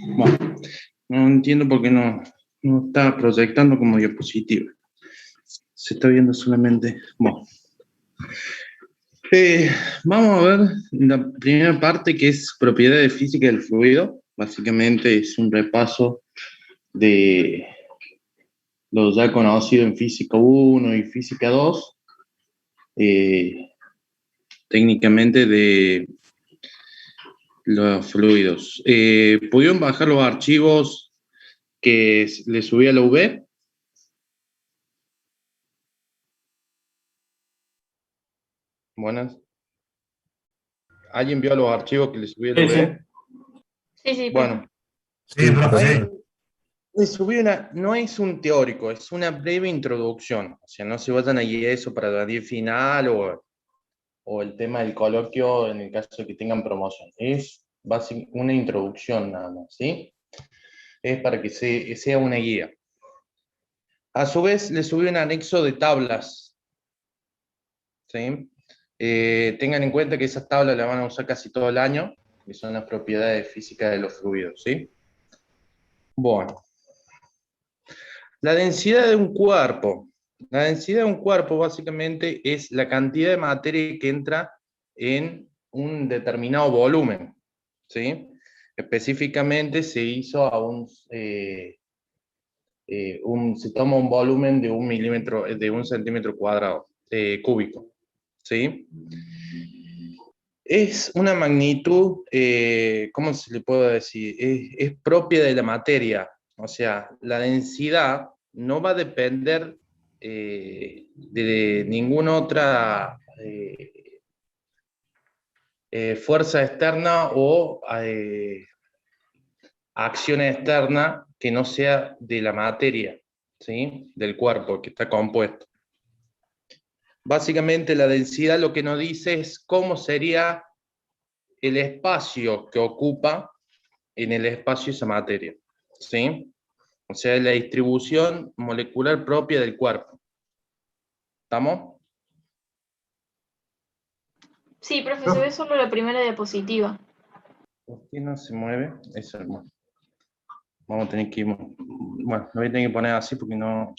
Bueno, no entiendo por qué no está proyectando como diapositiva. Se está viendo solamente. Bueno. Vamos a ver la primera parte, que es propiedades físicas del fluido. Básicamente es un repaso de lo ya conocido en física 1 y física 2, técnicamente de los fluidos. ¿Pudieron bajar los archivos que le subí a la UV? Buenas. ¿Alguien vio los archivos que le subí a la UV? Sí, Bueno. Sí, profe, sí. Le subí no es un teórico, es una breve introducción. O sea, no se vayan a ir eso para la día final o el tema del coloquio en el caso de que tengan promoción. Es básicamente una introducción nada más, ¿sí? Es para que sea una guía. A su vez, le subí un anexo de tablas, ¿sí? Tengan en cuenta que esas tablas las van a usar casi todo el año, que son las propiedades físicas de los fluidos, ¿sí? Bueno. La densidad de un cuerpo. La densidad de un cuerpo básicamente es la cantidad de materia que entra en un determinado volumen, ¿sí? Específicamente se hizo se toma un volumen de 1 milímetro, de 1 centímetro cuadrado, cúbico, ¿sí? Es una magnitud, ¿cómo se le puede decir? Es propia de la materia. O sea, la densidad no va a depender de ninguna otra fuerza externa o acción externa que no sea de la materia, ¿sí? Del cuerpo que está compuesto. Básicamente la densidad lo que nos dice es cómo sería el espacio que ocupa en el espacio esa materia, ¿sí? O sea, la distribución molecular propia del cuerpo. ¿Estamos? Sí, profe, se ve solo la primera diapositiva. ¿Por qué no se mueve? Eso, hermano. Vamos a tener que ir. Bueno, lo voy a tener que poner así porque no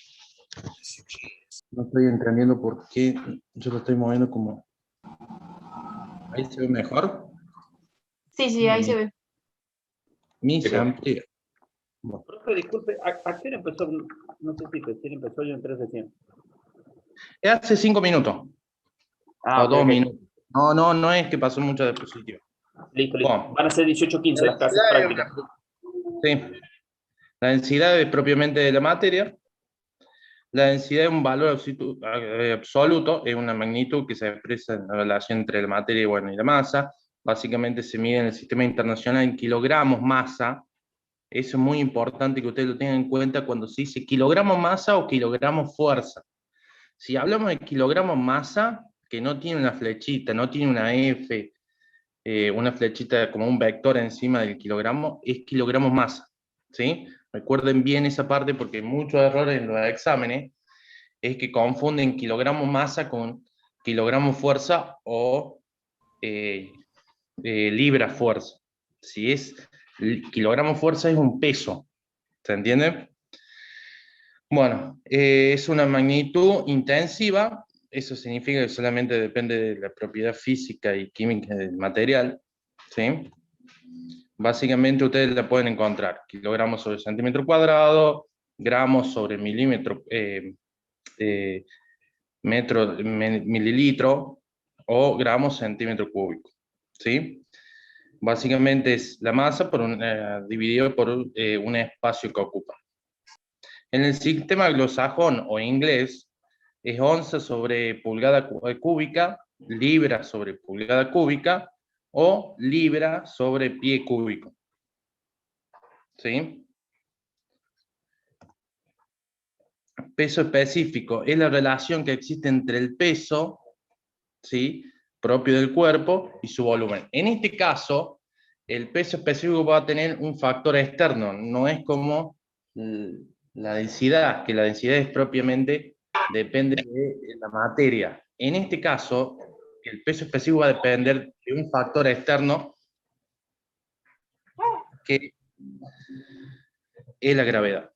estoy entendiendo por qué yo lo estoy moviendo como. Ahí se ve mejor. Sí, ahí se ve. Mi se amplía. Bueno. Profe, disculpe, ¿a qué hora empezó? No sé si recién empezó, yo entré recién. Hace 5 minutos. O Okay, 2 minutos. No es que pasó mucho diapositiva. Listo. Bueno. Van a ser 18-15 las clases prácticas. Sí. La densidad es propiamente de la materia. La densidad es un valor absoluto, es una magnitud que se expresa en la relación entre la materia y la masa. Básicamente se mide en el sistema internacional en kilogramos masa. Eso es muy importante que ustedes lo tengan en cuenta cuando se dice kilogramos masa o kilogramos fuerza. Si hablamos de kilogramos masa, que no tiene una flechita, no tiene una F, una flechita como un vector encima del kilogramo, es kilogramos masa, ¿sí? Recuerden bien esa parte porque hay muchos errores en los exámenes es que confunden kilogramos masa con kilogramos fuerza o libra fuerza. Si es kilogramo fuerza es un peso, ¿se entiende? Bueno, es una magnitud intensiva, eso significa que solamente depende de la propiedad física y química del material, ¿sí? Básicamente ustedes la pueden encontrar, kilogramos sobre centímetro cuadrado, gramos sobre milímetro, mililitro o gramos centímetro cúbico, ¿sí? Básicamente es la masa dividido por un espacio que ocupa. En el sistema anglosajón o inglés es onza sobre pulgada cúbica, libra sobre pulgada cúbica o libra sobre pie cúbico, ¿sí? Peso específico es la relación que existe entre el peso, ¿sí?, propio del cuerpo y su volumen. En este caso, el peso específico va a tener un factor externo, no es como la densidad, que la densidad es propiamente, depende de la materia. En este caso, el peso específico va a depender de un factor externo que Es la gravedad.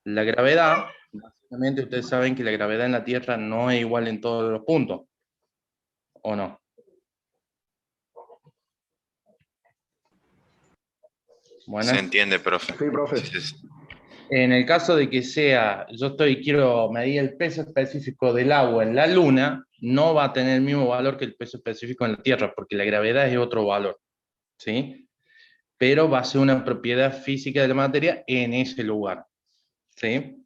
La gravedad, básicamente ustedes saben que la gravedad en la Tierra no es igual en todos los puntos, ¿o no? Bueno, Se entiende, profe. Sí, profe. en el caso de que sea, quiero medir el peso específico del agua en la Luna, no va a tener el mismo valor que el peso específico en la Tierra, porque la gravedad es otro valor, ¿sí? Pero va a ser una propiedad física de la materia en ese lugar, ¿sí?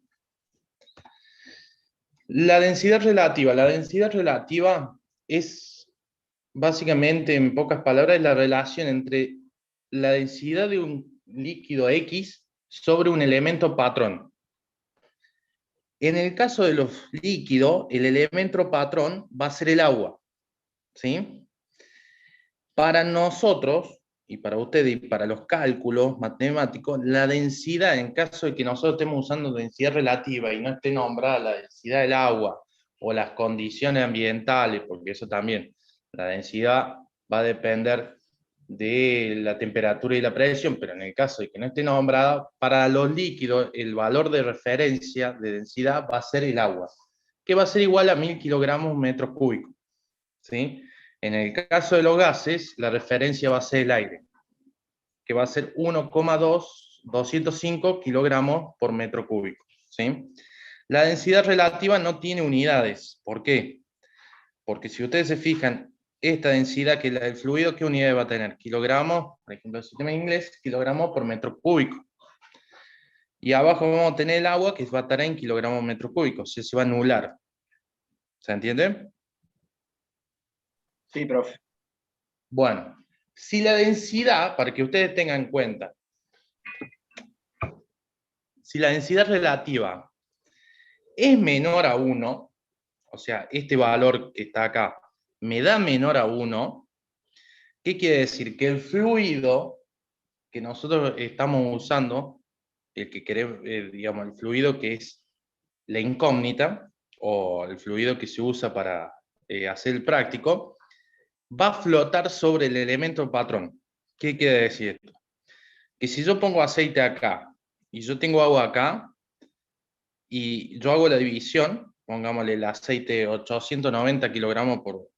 La densidad relativa es básicamente, en pocas palabras, la relación entre la densidad de un líquido X sobre un elemento patrón. En el caso de los líquidos, el elemento patrón va a ser el agua, ¿sí? Para nosotros, y para ustedes, y para los cálculos matemáticos, la densidad, en caso de que nosotros estemos usando densidad relativa y no esté nombrada la densidad del agua, o las condiciones ambientales, porque eso también, la densidad va a depender de la temperatura y la presión, pero en el caso de que no esté nombrada, para los líquidos el valor de referencia de densidad va a ser el agua, que va a ser igual a 1000 kilogramos metros cúbicos, ¿sí? En el caso de los gases, la referencia va a ser el aire, que va a ser 1,205 kilogramos por metro cúbico, ¿sí? La densidad relativa no tiene unidades. ¿Por qué? Porque si ustedes se fijan, esta densidad que es la del fluido, ¿qué unidad va a tener? Kilogramos, por ejemplo, el sistema inglés, kilogramos por metro cúbico. Y abajo vamos a tener el agua, que va a estar en kilogramos metro cúbico, o sea, se va a anular. ¿Se entiende? Sí, profe. Bueno, si la densidad, para que ustedes tengan en cuenta, si la densidad relativa es menor a 1, o sea, este valor que está acá me da menor a 1, ¿qué quiere decir? Que el fluido que nosotros estamos usando, el que queremos, digamos, el fluido que es la incógnita, o el fluido que se usa para hacer el práctico, va a flotar sobre el elemento patrón. ¿Qué quiere decir esto? Que si yo pongo aceite acá, y yo tengo agua acá, y yo hago la división, pongámosle el aceite 890 kilogramos por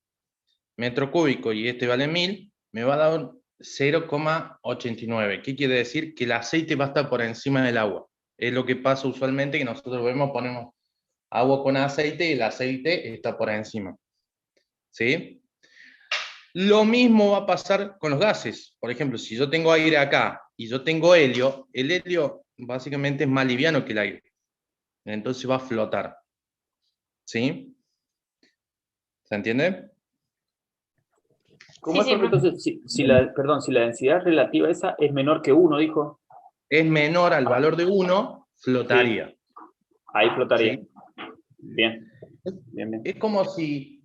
metro cúbico, y este vale 1000, me va a dar 0,89. ¿Qué quiere decir? Que el aceite va a estar por encima del agua. Es lo que pasa usualmente, que nosotros vemos, ponemos agua con aceite y el aceite está por encima. ¿Sí? Lo mismo va a pasar con los gases. Por ejemplo, si yo tengo aire acá y yo tengo helio, el helio básicamente es más liviano que el aire. Entonces va a flotar. ¿Sí? ¿Se entiende? ¿Cómo Sí, es, sí, profe? Entonces, si la densidad relativa esa es menor que 1, dijo, Es menor al valor de 1, flotaría. ahí flotaría. ¿Sí? Bien, bien, bien. Es como si,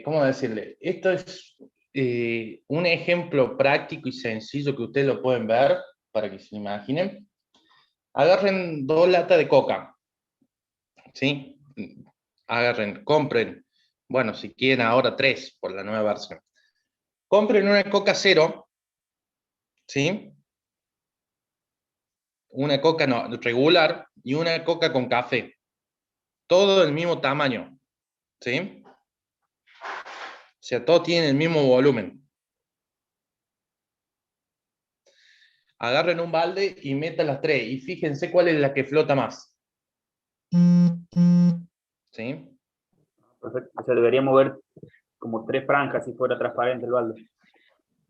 ¿cómo decirle? Esto es un ejemplo práctico y sencillo que ustedes lo pueden ver, para que se imaginen. Agarren 2 latas de coca, ¿sí? Agarren, compren, bueno, si quieren ahora 3 por la nueva versión. Compren una coca cero, ¿sí? Una coca regular y una coca con café. Todo del mismo tamaño, ¿sí? O sea, todos tienen el mismo volumen. Agarren un balde y metan las 3 y fíjense cuál es la que flota más. ¿Sí? Perfecto. O sea, debería mover como 3 franjas si fuera transparente el balde.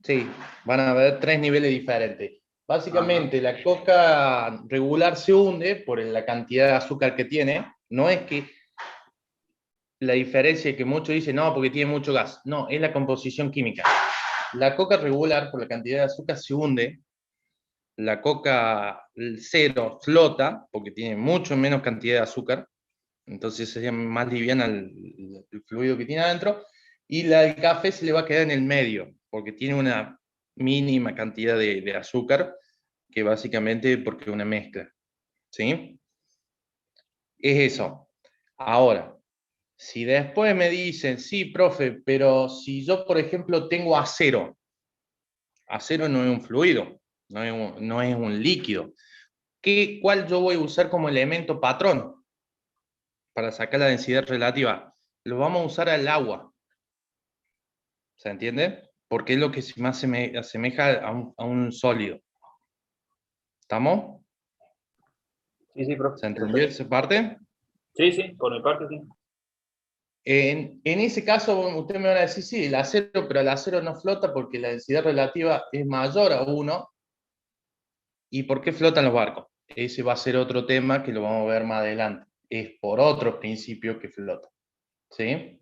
Sí, van a haber 3 niveles diferentes. Básicamente, la coca regular se hunde por la cantidad de azúcar que tiene. No es que la diferencia es que muchos dicen, no, porque tiene mucho gas. No, es la composición química. La coca regular, por la cantidad de azúcar, se hunde. La coca cero flota, porque tiene mucho menos cantidad de azúcar. Entonces sería más liviana el fluido que tiene adentro. Y la del café se le va a quedar en el medio, porque tiene una mínima cantidad de azúcar, que básicamente porque es una mezcla. ¿Sí? Es eso. Ahora, si después me dicen, sí, profe, pero si yo, por ejemplo, tengo acero no es un fluido, no es un líquido. ¿Cuál yo voy a usar como elemento patrón para sacar la densidad relativa? Lo vamos a usar al agua. ¿Se entiende? Porque es lo que más se me asemeja a un sólido. ¿Estamos? Sí, profe. ¿Se entendió esa parte? Sí, por mi parte sí. En ese caso, ustedes me van a decir, sí, el acero, pero el acero no flota porque la densidad relativa es mayor a 1. ¿Y por qué flotan los barcos? Ese va a ser otro tema que lo vamos a ver más adelante. Es por otros principios que flota. ¿Sí?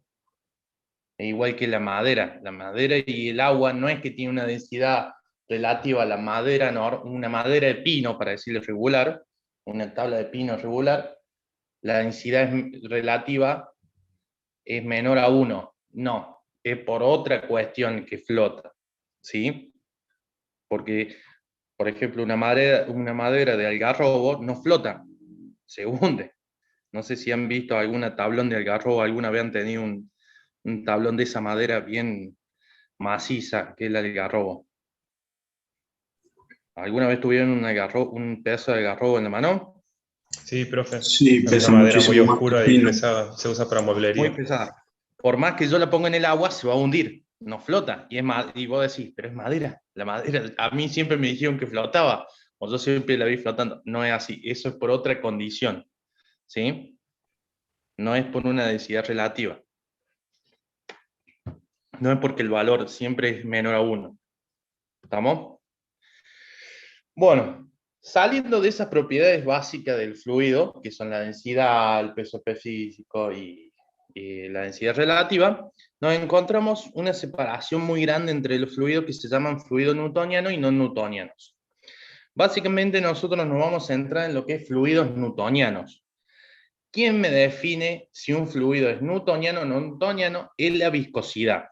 E igual que la madera. La madera y el agua no es que tiene una densidad relativa a la madera, una madera de pino, para decirlo regular, una tabla de pino regular, la densidad relativa es menor a 1. No, es por otra cuestión que flota. ¿Sí? Porque, por ejemplo, una madera de algarrobo no flota, se hunde. No sé si han visto alguna tablón de algarrobo, alguna vez han tenido un tablón de esa madera bien maciza, que es el algarrobo. ¿Alguna vez tuvieron un pedazo de algarrobo en la mano? Sí, profe. Sí, Es pesa una madera muy muchísimo más oscura que y el pino. se usa para Muy mueblería. pesada. Por más que yo la ponga en el agua, se va a hundir, no flota. Y vos decís, pero es madera. La madera, a mí siempre me dijeron que flotaba, o yo siempre la vi flotando. No es así, eso es por otra condición. ¿Sí? No es por una densidad relativa. No es porque el valor siempre es menor a 1. ¿Estamos? Bueno, saliendo de esas propiedades básicas del fluido, que son la densidad, el peso específico y la densidad relativa, nos encontramos una separación muy grande entre los fluidos que se llaman fluidos newtonianos y no newtonianos. Básicamente nosotros nos vamos a centrar en lo que es fluidos newtonianos. ¿Quién me define si un fluido es newtoniano o no newtoniano? Es la viscosidad.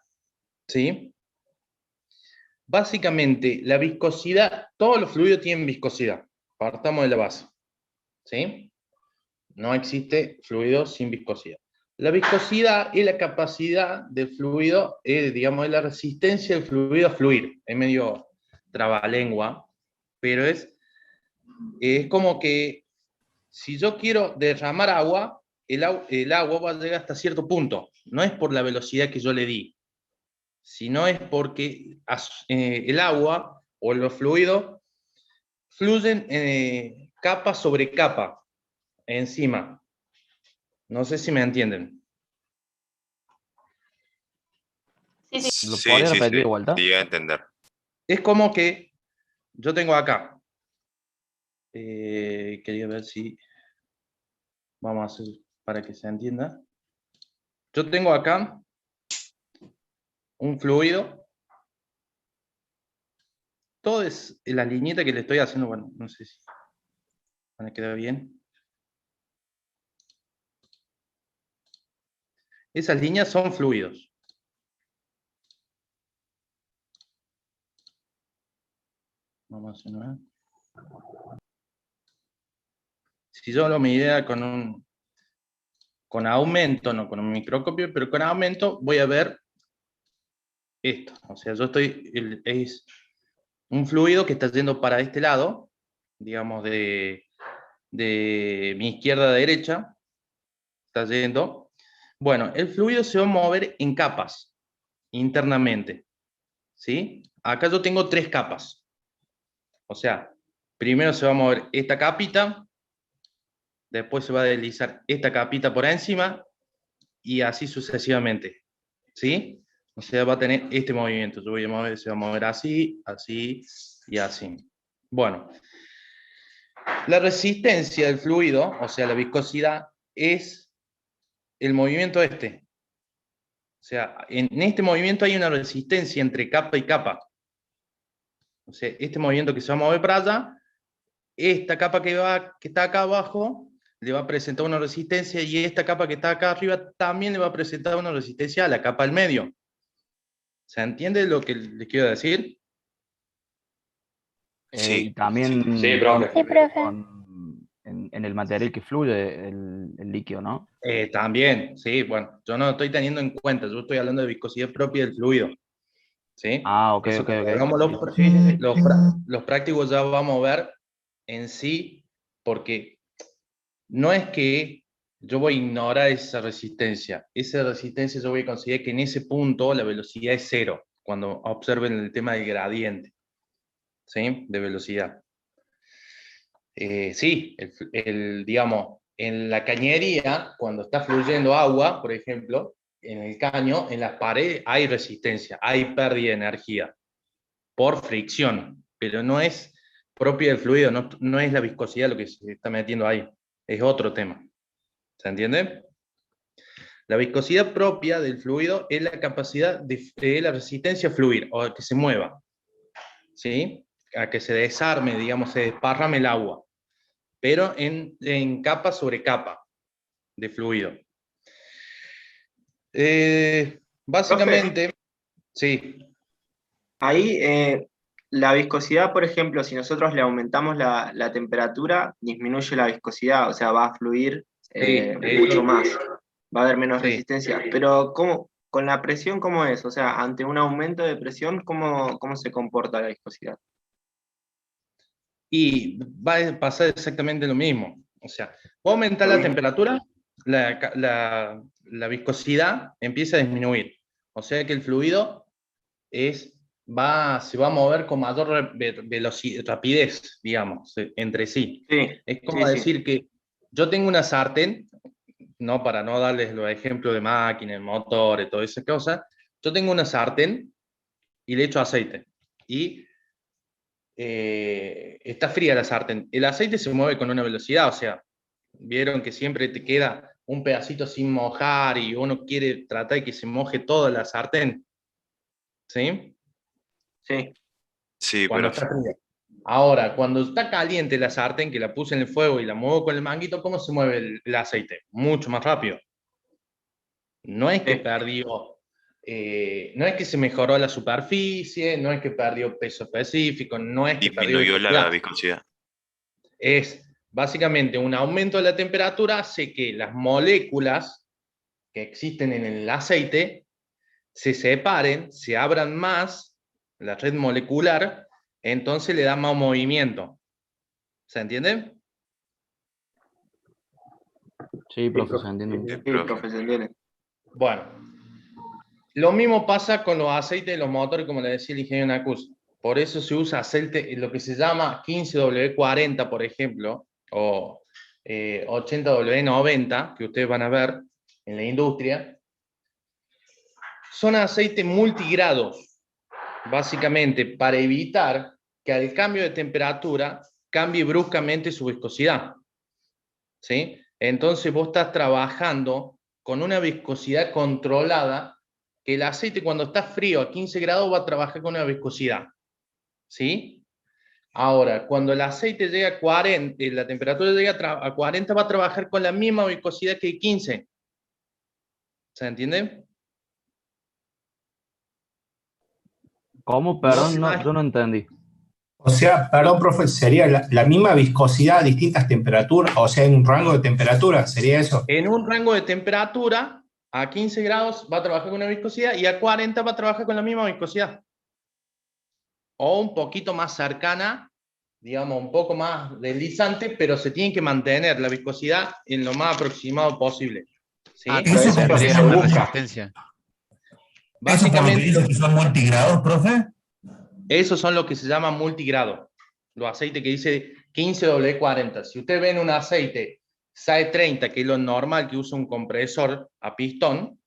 ¿Sí? Básicamente, la viscosidad, todos los fluidos tienen viscosidad. Partamos de la base. ¿Sí? No existe fluido sin viscosidad. La viscosidad es la capacidad del fluido, digamos, es la resistencia del fluido a fluir. Es medio trabalengua, pero es como que si yo quiero derramar agua, el agua va a llegar hasta cierto punto. No es por la velocidad que yo le di, sino es porque el agua o los fluidos fluyen capa sobre capa encima. No sé si me entienden. Sí. ¿Lo Sí, podría sí, repetir de sí, vuelta? sí, a entender. Es como que yo tengo acá. Quería ver si vamos a hacer para que se entienda. Yo tengo acá un fluido. Todo es la liñita que le estoy haciendo. Bueno, no sé si van a quedar bien. Esas líneas son fluidos. Vamos a hacer una. Si yo lo midiera con aumento, no con un microscopio, pero con aumento voy a ver esto. O sea, es un fluido que está yendo para este lado, digamos de mi izquierda a derecha, está yendo. Bueno, el fluido se va a mover en capas, internamente. ¿Sí? Acá yo tengo 3 capas. O sea, primero se va a mover esta capita, después se va a deslizar esta capita por encima, y así sucesivamente. ¿Sí? O sea, va a tener este movimiento. Yo voy a mover, se va a mover así, así y así. Bueno, la resistencia del fluido, o sea, la viscosidad, es el movimiento este. O sea, en este movimiento hay una resistencia entre capa y capa. O sea, este movimiento que se va a mover para allá, esta capa que está acá abajo le va a presentar una resistencia, y esta capa que está acá arriba también le va a presentar una resistencia a la capa del medio. ¿Se entiende lo que les quiero decir? Y Sí, también Sí, profe. Sí, profe. en el material que fluye el líquido, ¿no? También, sí, bueno, yo no lo estoy teniendo en cuenta, yo estoy hablando de viscosidad propia del fluido. ¿sí? Ah, ok, Eso ok, cuando ok. hagamos Sí, sí, sí. los prácticos ya vamos a ver en sí, porque no es que yo voy a ignorar esa resistencia yo voy a considerar que en ese punto la velocidad es cero, cuando observen el tema del gradiente, ¿sí? De velocidad. Sí, digamos, en la cañería, cuando está fluyendo agua, por ejemplo, en el caño, en las paredes hay resistencia, hay pérdida de energía por fricción, pero no es propia del fluido, no es la viscosidad lo que se está metiendo ahí, es otro tema. ¿Se entiende? La viscosidad propia del fluido es la capacidad de la resistencia a fluir, o a que se mueva, ¿sí? A que se desarme, digamos, se desparrame el agua, pero en capa sobre capa de fluido. Profe, Básicamente, sí, ahí la viscosidad, por ejemplo, si nosotros le aumentamos la temperatura, disminuye la viscosidad, o sea, va a fluir sí, mucho más, va a haber menos sí. resistencia. Pero ¿cómo, con la presión, cómo es? O sea, ante un aumento de presión, ¿cómo se comporta la viscosidad? Y va a pasar exactamente lo mismo. O sea, va a aumentar la temperatura, la viscosidad empieza a disminuir. O sea que el fluido se va a mover con mayor rapidez, digamos, entre sí. Sí, Es sí, como sí. decir que yo tengo una sartén, no para no darles los ejemplos de máquinas, motores, todas esas cosas, yo tengo una sartén y le echo aceite. Y está fría la sartén. El aceite se mueve con una velocidad, o sea, vieron que siempre te queda un pedacito sin mojar y uno quiere tratar de que se moje toda la sartén, ¿sí? Sí, Sí, Cuando profe. está fría. Ahora, cuando está caliente la sartén, que la puse en el fuego y la muevo con el manguito, ¿cómo se mueve el aceite? Mucho más rápido. No es que sí. perdió, no es que se mejoró la superficie, no es que perdió peso específico, no es que perdió Disminuyó viscosidad. la viscosidad. Es básicamente un aumento de la temperatura hace que las moléculas que existen en el aceite se separen, se abran más, la red molecular, entonces le da más movimiento. ¿Se entiende? Sí, Sí, profe, se profe, entiende. Sí, sí, profe. profe, se entiende. Bueno, lo mismo pasa con los aceites de los motores, como le decía el ingeniero Nacus. Por eso se usa aceite, lo que se llama 15W40, por ejemplo, o 80W90, que ustedes van a ver en la industria. Son aceites multigrados, básicamente para evitar que al cambio de temperatura cambie bruscamente su viscosidad. ¿Sí? Entonces vos estás trabajando con una viscosidad controlada, que el aceite cuando está frío a 15 grados va a trabajar con una viscosidad. ¿Sí? Ahora, cuando el aceite llega a 40, la temperatura llega a 40, va a trabajar con la misma viscosidad que 15. ¿Se entiende? ¿Cómo? No Perdón, se no, va. yo no entendí. O sea, perdón, profe, sería la misma viscosidad a distintas temperaturas, o sea, en un rango de temperatura, ¿sería eso? En un rango de temperatura, a 15 grados va a trabajar con una viscosidad y a 40 va a trabajar con la misma viscosidad. O un poquito más cercana, digamos, un poco más deslizante, pero se tiene que mantener la viscosidad en lo más aproximado posible. Ah, ¿Sí? Pero entonces Eso eso es lo que tendría se una busca. resistencia. eso por lo que digo Básicamente, que son multigrados, profe. esos son los que se llaman multigrado. Los aceites que dice 15W40. Si ustedes ven un aceite SAE 30, que es lo normal que usa un compresor a pistón,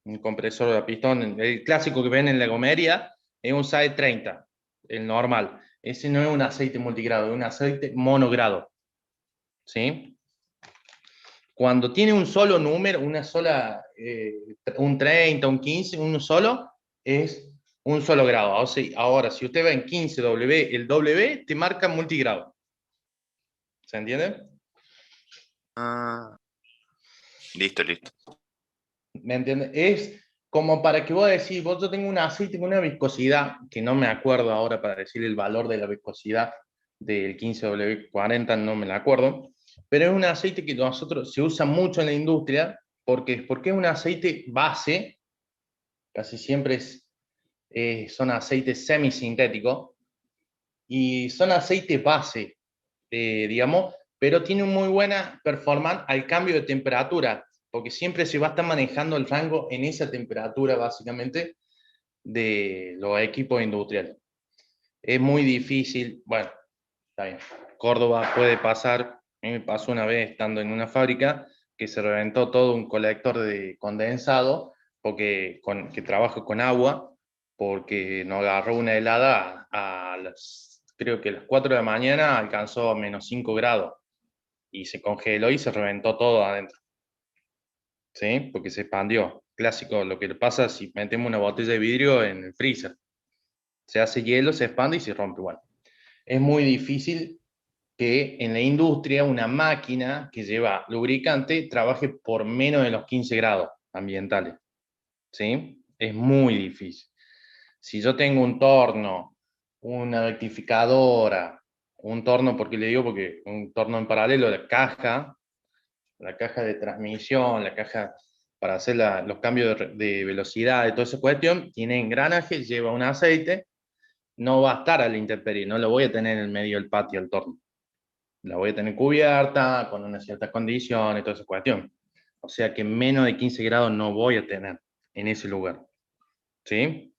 un compresor a pistón, el clásico que ven en la gomería, es un SAE 30, el normal. Ese no es un aceite multigrado, es un aceite monogrado. ¿Sí? Cuando tiene un solo número, un 30, un 15, uno solo, es un solo grado. Ahora, si usted ve en 15W, el W te marca multigrado. ¿Se entiende? Ah, listo, listo. ¿Me entiende? Es como para que vos decís, yo tengo un aceite con una viscosidad, que no me acuerdo ahora para decir el valor de la viscosidad del 15W40, no me la acuerdo, pero es un aceite que se usa mucho en la industria, porque es un aceite base, casi siempre es son aceites semisintéticos y son aceites base, digamos, pero tienen muy buena performance al cambio de temperatura, porque siempre se va a estar manejando el rango en esa temperatura, básicamente, de los equipos industriales. Es muy difícil, bueno, está bien. Córdoba puede pasar, a mí me pasó una vez estando en una fábrica que se reventó todo un colector de condensado, porque que trabaja con agua, porque nos agarró una helada creo que a las 4 de la mañana alcanzó -5 grados y se congeló y se reventó todo adentro. ¿Sí? Porque se expandió. Clásico, lo que le pasa si metemos una botella de vidrio en el freezer. Se hace hielo, se expande y se rompe. Bueno, es muy difícil que en la industria una máquina que lleva lubricante trabaje por menos de los 15 grados ambientales. ¿Sí? Es muy difícil. Si yo tengo un torno, una rectificadora, un torno, porque le digo, porque un torno en paralelo, la caja de transmisión, la caja para hacer los cambios de velocidad, de toda esa cuestión, tiene engranaje, lleva un aceite, no va a estar a la intemperie, no lo voy a tener en el medio del patio al torno. La voy a tener cubierta, con una cierta condición y toda esa cuestión. O sea que menos de 15 grados no voy a tener en ese lugar. ¿Sí?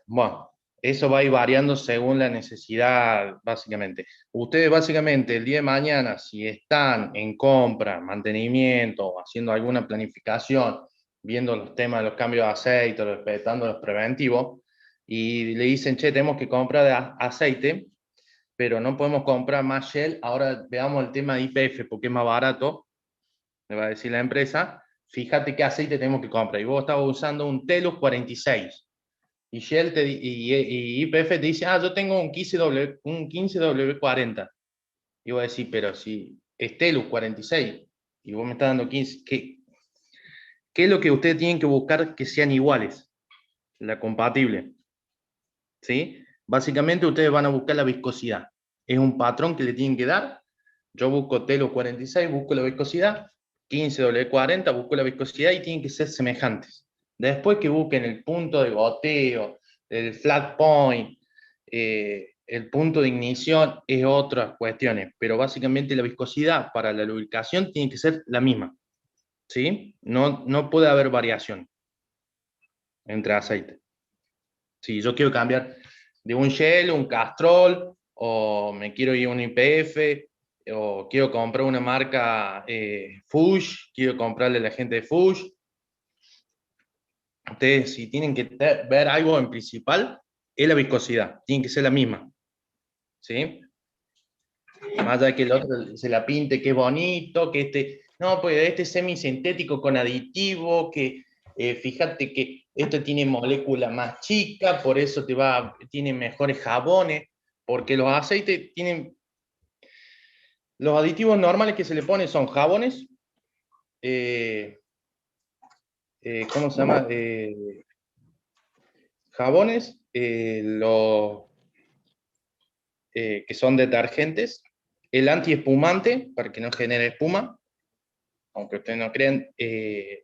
Bueno, eso va a ir variando según la necesidad, básicamente. Ustedes, básicamente, el día de mañana, si están en compra, mantenimiento, haciendo alguna planificación, viendo los temas de los cambios de aceite, respetando los preventivos, y le dicen, che, tenemos que comprar aceite, pero no podemos comprar más Shell, ahora veamos el tema de YPF, porque es más barato, le va a decir la empresa, fíjate qué aceite tenemos que comprar. Y vos estabas usando un Telus 46. Y Shell y YPF te dice, yo tengo un 15W40. Y vos decís, pero si es Telus 46 y vos me estás dando 15, ¿qué es lo que ustedes tienen que buscar que sean iguales? La compatible. ¿Sí? Básicamente ustedes van a buscar la viscosidad. Es un patrón que le tienen que dar. Yo busco Telus 46, busco la viscosidad, 15W40, busco la viscosidad y tienen que ser semejantes. Después que busquen el punto de goteo, el flat point, el punto de ignición, es otras cuestiones, pero básicamente la viscosidad para la lubricación tiene que ser la misma. ¿Sí? No puede haber variación entre aceites. Si yo quiero cambiar de un Shell, un Castrol, o me quiero ir a un YPF, o quiero comprar una marca Fuchs, quiero comprarle a la gente de Fuchs. Ustedes, si tienen que ver algo en principal, es la viscosidad, tiene que ser la misma. ¿Sí? Más allá de que el otro se la pinte, que es bonito, que no, pues este es semisintético con aditivo, que fíjate que este tiene molécula más chica, por eso tiene mejores jabones, porque los aceites tienen, los aditivos normales que se le ponen son jabones, ¿cómo se llama? Jabones, que son detergentes, el antiespumante, para que no genere espuma, aunque ustedes no crean,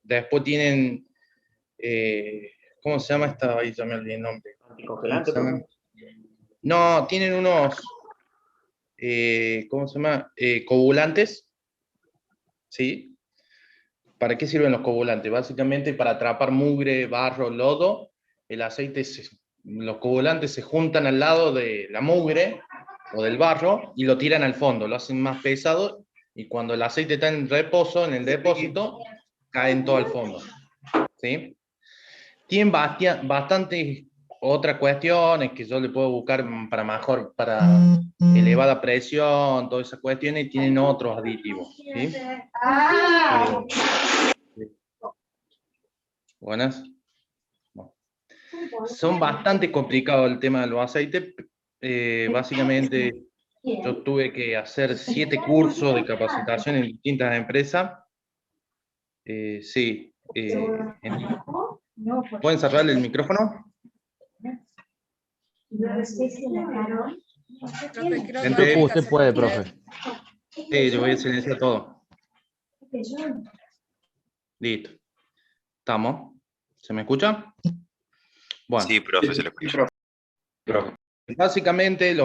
después tienen, ¿cómo se llama esta? Ahí ya me olvidé el nombre. ¿Anticongelante? No, tienen unos, ¿cómo se llama? Coagulantes, ¿sí? ¿Para qué sirven los coagulantes? Básicamente para atrapar mugre, barro, lodo, el aceite, los coagulantes se juntan al lado de la mugre o del barro y lo tiran al fondo, lo hacen más pesado y cuando el aceite está en reposo, en el depósito, caen todo al fondo. ¿Sí? Tienen bastantes otras cuestiones que yo le puedo buscar para elevada presión, todas esas cuestiones, y tienen otros aditivos. ¿Sí? Buenas. Bueno. Son bastante complicados el tema de los aceites. Básicamente, yo tuve que hacer 7 cursos de capacitación en distintas empresas. Sí. ¿Pueden cerrarle el micrófono? Usted puede, profe. Sí, yo voy a silenciar todo. Listo. ¿Estamos? ¿Se me escucha? Bueno, Sí, profe, se lo Sí, escucha. profe. básicamente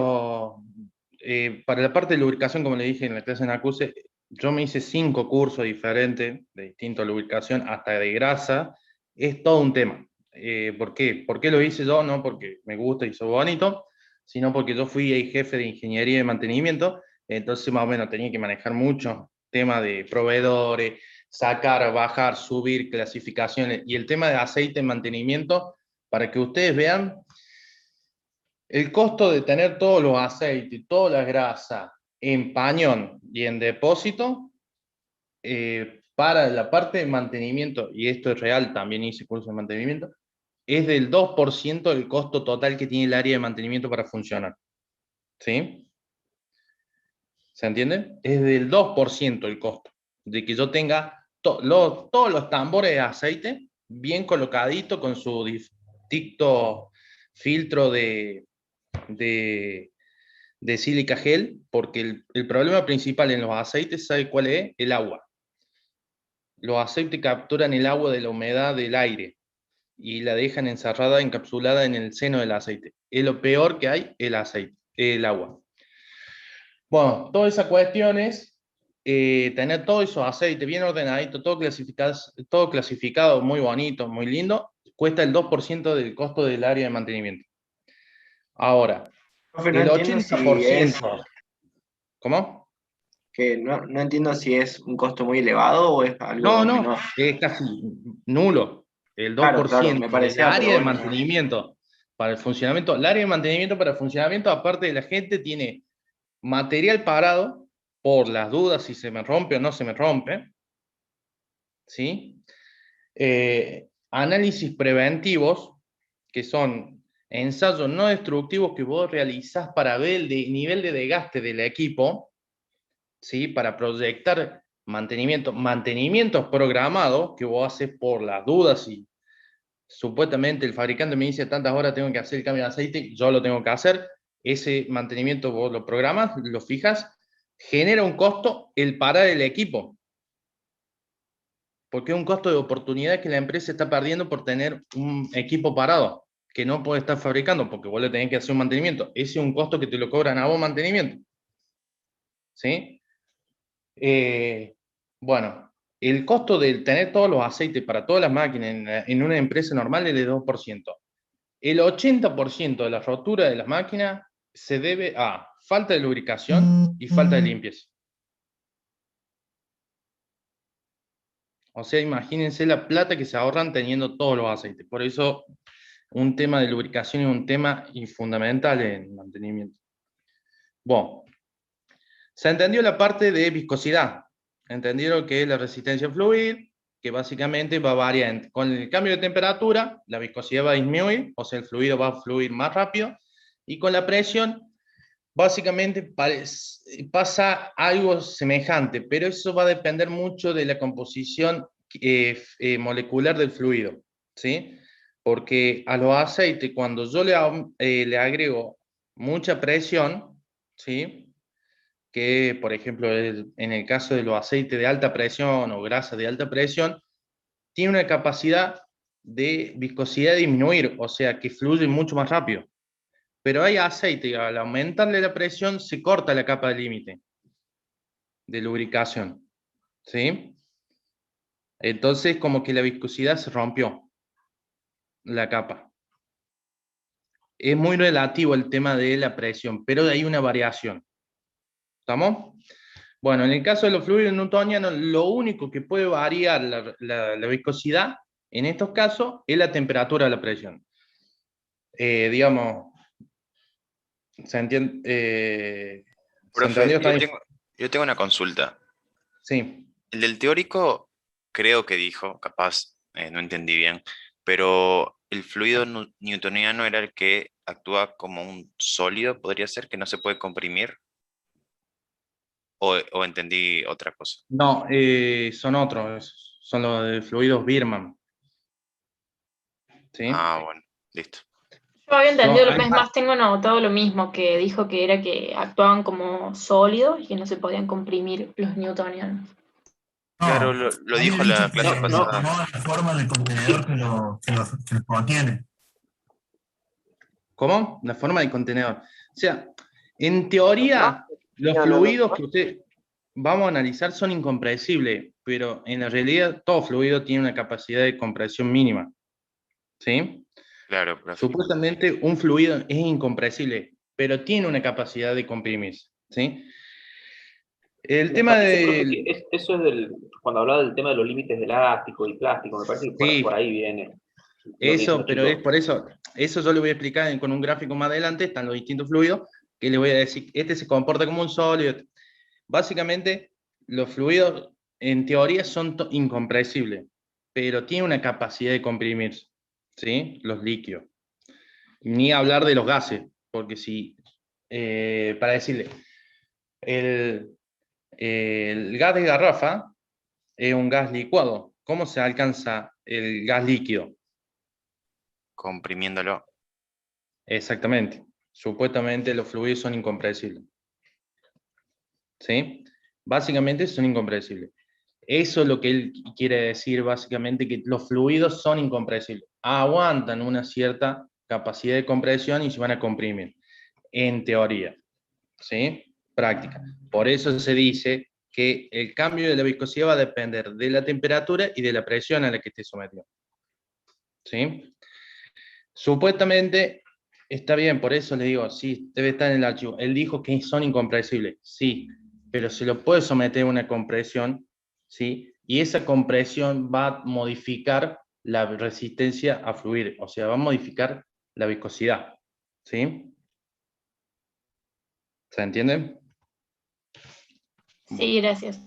para la parte de lubricación, como le dije en la clase en Acuse, yo me hice 5 cursos diferentes de distinta lubricación, hasta de grasa. Es todo un tema. ¿Por qué? ¿Por qué lo hice yo? No porque me gusta y soy bonito, sino porque yo fui jefe de ingeniería de mantenimiento, entonces más o menos tenía que manejar mucho tema de proveedores, sacar, bajar, subir clasificaciones, y el tema de aceite en mantenimiento, para que ustedes vean el costo de tener todos los aceites, todas las grasas en pañón y en depósito, para la parte de mantenimiento, y esto es real, también hice curso de mantenimiento, es del 2% del costo total que tiene el área de mantenimiento para funcionar. ¿Sí? ¿Se entiende? Es del 2% el costo de que yo tenga todos los tambores de aceite bien colocaditos con su distinto filtro de sílica gel, porque el problema principal en los aceites, ¿sabe cuál es? El agua. Los aceites capturan el agua de la humedad del aire y la dejan encerrada, encapsulada en el seno del aceite. Es lo peor que hay, el aceite, el agua. Bueno, todas esas cuestiones, tener todos esos aceites bien ordenaditos, todo clasificado, muy bonito, muy lindo, cuesta el 2% del costo del área de mantenimiento. Ahora, Profe, no el entiendo si es 80%, ¿cómo? que no entiendo si es un costo muy elevado o es No, algo no, menor. es casi nulo. El Claro, claro, me 2% del parecía, pero área de bueno. mantenimiento para el funcionamiento, el área de mantenimiento para el funcionamiento, aparte de la gente, tiene material parado por las dudas si se me rompe o no se me rompe, ¿sí? Análisis preventivos, que son ensayos no destructivos que vos realizás para ver el nivel de desgaste del equipo, ¿sí? Para proyectar mantenimientos programados que vos haces por las dudas y supuestamente el fabricante me dice tantas horas tengo que hacer el cambio de aceite, yo lo tengo que hacer, ese mantenimiento vos lo programas, lo fijas, genera un costo el parar el equipo, porque es un costo de oportunidad que la empresa está perdiendo por tener un equipo parado, que no puede estar fabricando, porque vos le tenés que hacer un mantenimiento. Ese es un costo que te lo cobran a vos mantenimiento. ¿Sí? Bueno, el costo de tener todos los aceites para todas las máquinas en una empresa normal es de 2%. El 80% de la rotura de las máquinas se debe a falta de lubricación y falta de limpieza. O sea, imagínense la plata que se ahorran teniendo todos los aceites. Por eso, un tema de lubricación es un tema fundamental en mantenimiento. Bueno, se entendió la parte de viscosidad. Entendieron que es la resistencia a fluir, que básicamente va a variar. Con el cambio de temperatura, la viscosidad va a disminuir, o sea, el fluido va a fluir más rápido, y con la presión, básicamente pasa algo semejante, pero eso va a depender mucho de la composición molecular del fluido, ¿sí? Porque a los aceites, cuando yo le agrego mucha presión, ¿sí? Que, por ejemplo, en el caso de los aceites de alta presión o grasa de alta presión, tiene una capacidad de viscosidad disminuir, o sea, que fluye mucho más rápido. Pero hay aceite, al aumentarle la presión, se corta la capa de límite de lubricación, ¿sí? Entonces, como que la viscosidad se rompió, la capa. Es muy relativo el tema de la presión, pero hay una variación. ¿Estamos? Bueno, en el caso de los fluidos newtonianos, lo único que puede variar la viscosidad, en estos casos, es la temperatura de la presión. Digamos, ¿se entiende? ¿Se Profe, entendió? yo tengo una consulta. Sí. El del teórico creo que dijo, capaz, no entendí bien, pero el fluido newtoniano era el que actúa como un sólido, podría ser, que no se puede comprimir, o entendí otra cosa. No, son otros, son los de fluidos Birman. ¿Sí? Ah, bueno, listo. Yo había entendido, Hay es más, tengo anotado lo mismo, que dijo que era que actuaban como sólidos y que no se podían comprimir los newtonianos. Claro, lo dijo la clase pasada. No la forma del contenedor que lo contiene. ¿Cómo? La forma del contenedor. O sea, en teoría, los fluidos que usted vamos a analizar son incompresibles, pero en la realidad todo fluido tiene una capacidad de compresión mínima. ¿Sí? Claro, profe. Supuestamente un fluido es incompresible, pero tiene una capacidad de comprimirse. ¿Sí? El tema de... Eso es cuando hablaba del tema de los límites de elástico y plástico, me parece que Sí. por ahí viene. Eso, pero es por eso, eso yo lo voy a explicar con un gráfico más adelante, están los distintos fluidos, que le voy a decir, este se comporta como un sólido. Básicamente, los fluidos, en teoría, son incompresibles, pero tienen una capacidad de comprimirse, ¿sí? Los líquidos. Ni hablar de los gases, porque si, para decirle, el gas de garrafa es un gas licuado. ¿Cómo se alcanza el gas líquido? Comprimiéndolo. Exactamente. Supuestamente los fluidos son incompresibles. ¿Sí? Básicamente son incompresibles. Eso es lo que él quiere decir, básicamente, que los fluidos son incompresibles. Aguantan una cierta capacidad de compresión y se van a comprimir. En teoría. ¿Sí? Práctica. Por eso se dice que el cambio de la viscosidad va a depender de la temperatura y de la presión a la que esté sometido. ¿Sí? Supuestamente está bien, por eso le digo, sí, debe estar en el archivo. Él dijo que son incompresibles, sí, pero se lo puede someter a una compresión, ¿sí? Y esa compresión va a modificar la resistencia a fluir, o sea, va a modificar la viscosidad, ¿sí? ¿Se entiende? Sí, gracias.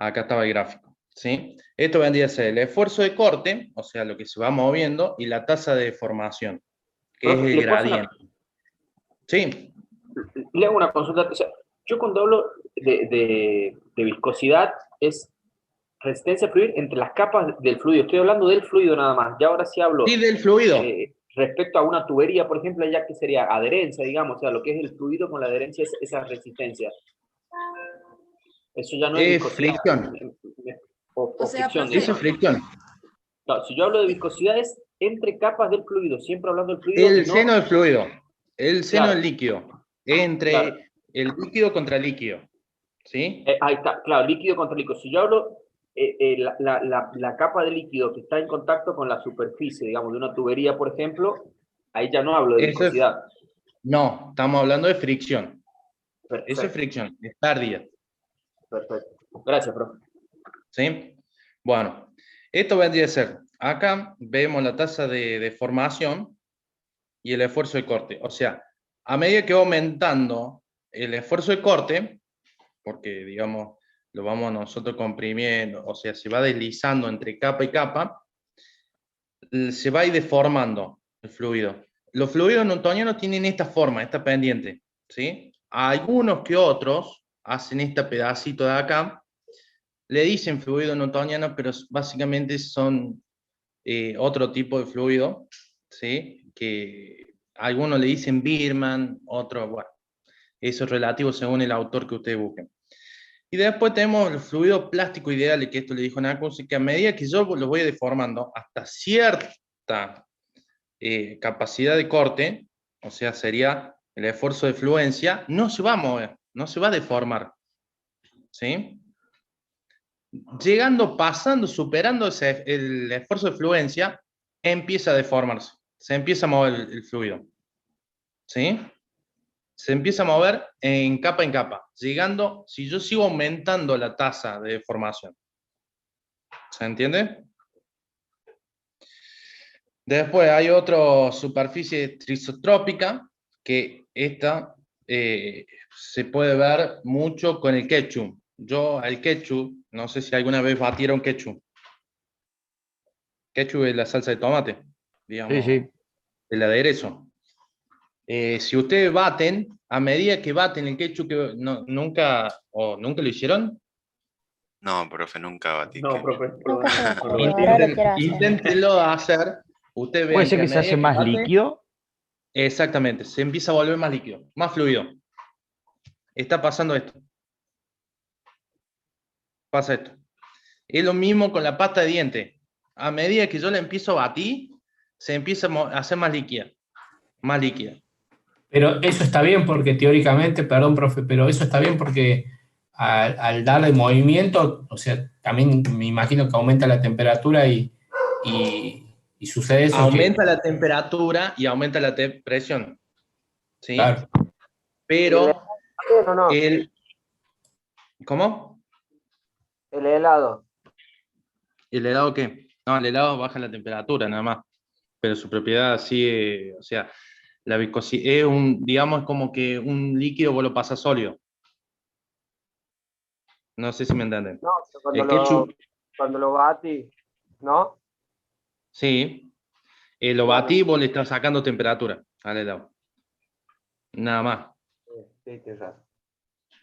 Acá estaba el gráfico, ¿sí? Esto vendría a ser el esfuerzo de corte, o sea, lo que se va moviendo, y la tasa de deformación, que es el gradiente. Sí. Le hago una consulta. O sea, yo cuando hablo de viscosidad es resistencia a fluir entre las capas del fluido. Estoy hablando del fluido nada más. Y ahora sí hablo... Sí, del fluido. Respecto a una tubería, por ejemplo, ya que sería adherencia, digamos, o sea, lo que es el fluido con la adherencia es esa resistencia. Eso ya no es viscosidad. Fricción. O sea, fricción. Eso es fricción. No, si yo hablo de viscosidad es entre capas del fluido, siempre hablando del fluido. El seno del fluido, el seno Claro. del líquido, entre el líquido contra el líquido. ¿Sí? Ahí está, claro, líquido contra líquido. Si yo hablo la capa de líquido que está en contacto con la superficie, digamos, de una tubería, por ejemplo, ahí ya no hablo de viscosidad. No, estamos hablando de fricción. Perfecto. Eso es fricción, es pérdida. Perfecto. Gracias, profe. ¿Sí? Bueno, esto vendría a ser, acá vemos la tasa de deformación y el esfuerzo de corte. O sea, a medida que va aumentando el esfuerzo de corte, porque, digamos, lo vamos nosotros comprimiendo, o sea, se va deslizando entre capa y capa, se va a ir deformando el fluido. Los fluidos newtonianos tienen esta forma, esta pendiente, ¿sí? Algunos que otros hacen este pedacito de acá, le dicen fluido newtoniano, pero básicamente son otro tipo de fluido, ¿sí? Que algunos le dicen Birman, otros, bueno, eso es relativo según el autor que ustedes busquen. Y después tenemos el fluido plástico ideal, que esto le dijo Nacus, que a medida que yo lo voy deformando hasta cierta capacidad de corte, o sea, sería el esfuerzo de fluencia, no se va a mover, no se va a deformar. ¿Sí? Llegando, pasando, superando el esfuerzo de fluencia, empieza a deformarse, se empieza a mover el fluido. ¿Sí? Se empieza a mover en capa, llegando, si yo sigo aumentando la tasa de deformación. ¿Se entiende? Después hay otra superficie trisotrópica, que esta se puede ver mucho con el ketchup. Yo al ketchup, no sé si alguna vez batieron ketchup. Ketchup es la salsa de tomate, digamos, Sí. el aderezo. Si ustedes baten, a medida que baten el ketchup, que nunca lo hicieron. No, profe, nunca batí. No, profe. Inténtenlo hacer. Ustedes ven ¿Puede ser que que se hace más líquido? Exactamente, se empieza a volver más líquido, más fluido. está pasando esto. Pasa esto. Es lo mismo con la pasta de dientes. A medida que yo la empiezo a batir, se empieza a hacer más líquida. Más líquida. Pero eso está bien porque teóricamente, perdón, profe, pero eso está bien porque al darle movimiento, o sea, también me imagino que aumenta la temperatura y sucede eso. Aumenta la temperatura y aumenta la presión. ¿Sí? Claro. Pero ¿O no? ¿Cómo? El helado. ¿El helado qué? No, el helado baja la temperatura nada más. Pero su propiedad sigue, o sea, la viscosidad es digamos, como que un líquido vos lo pasas sólido. No sé si me entienden. No, pero El ketchup, cuando lo batí, ¿no? sí. Lo batí, vos le estás sacando temperatura al helado. Nada más. Sí, tienes razón.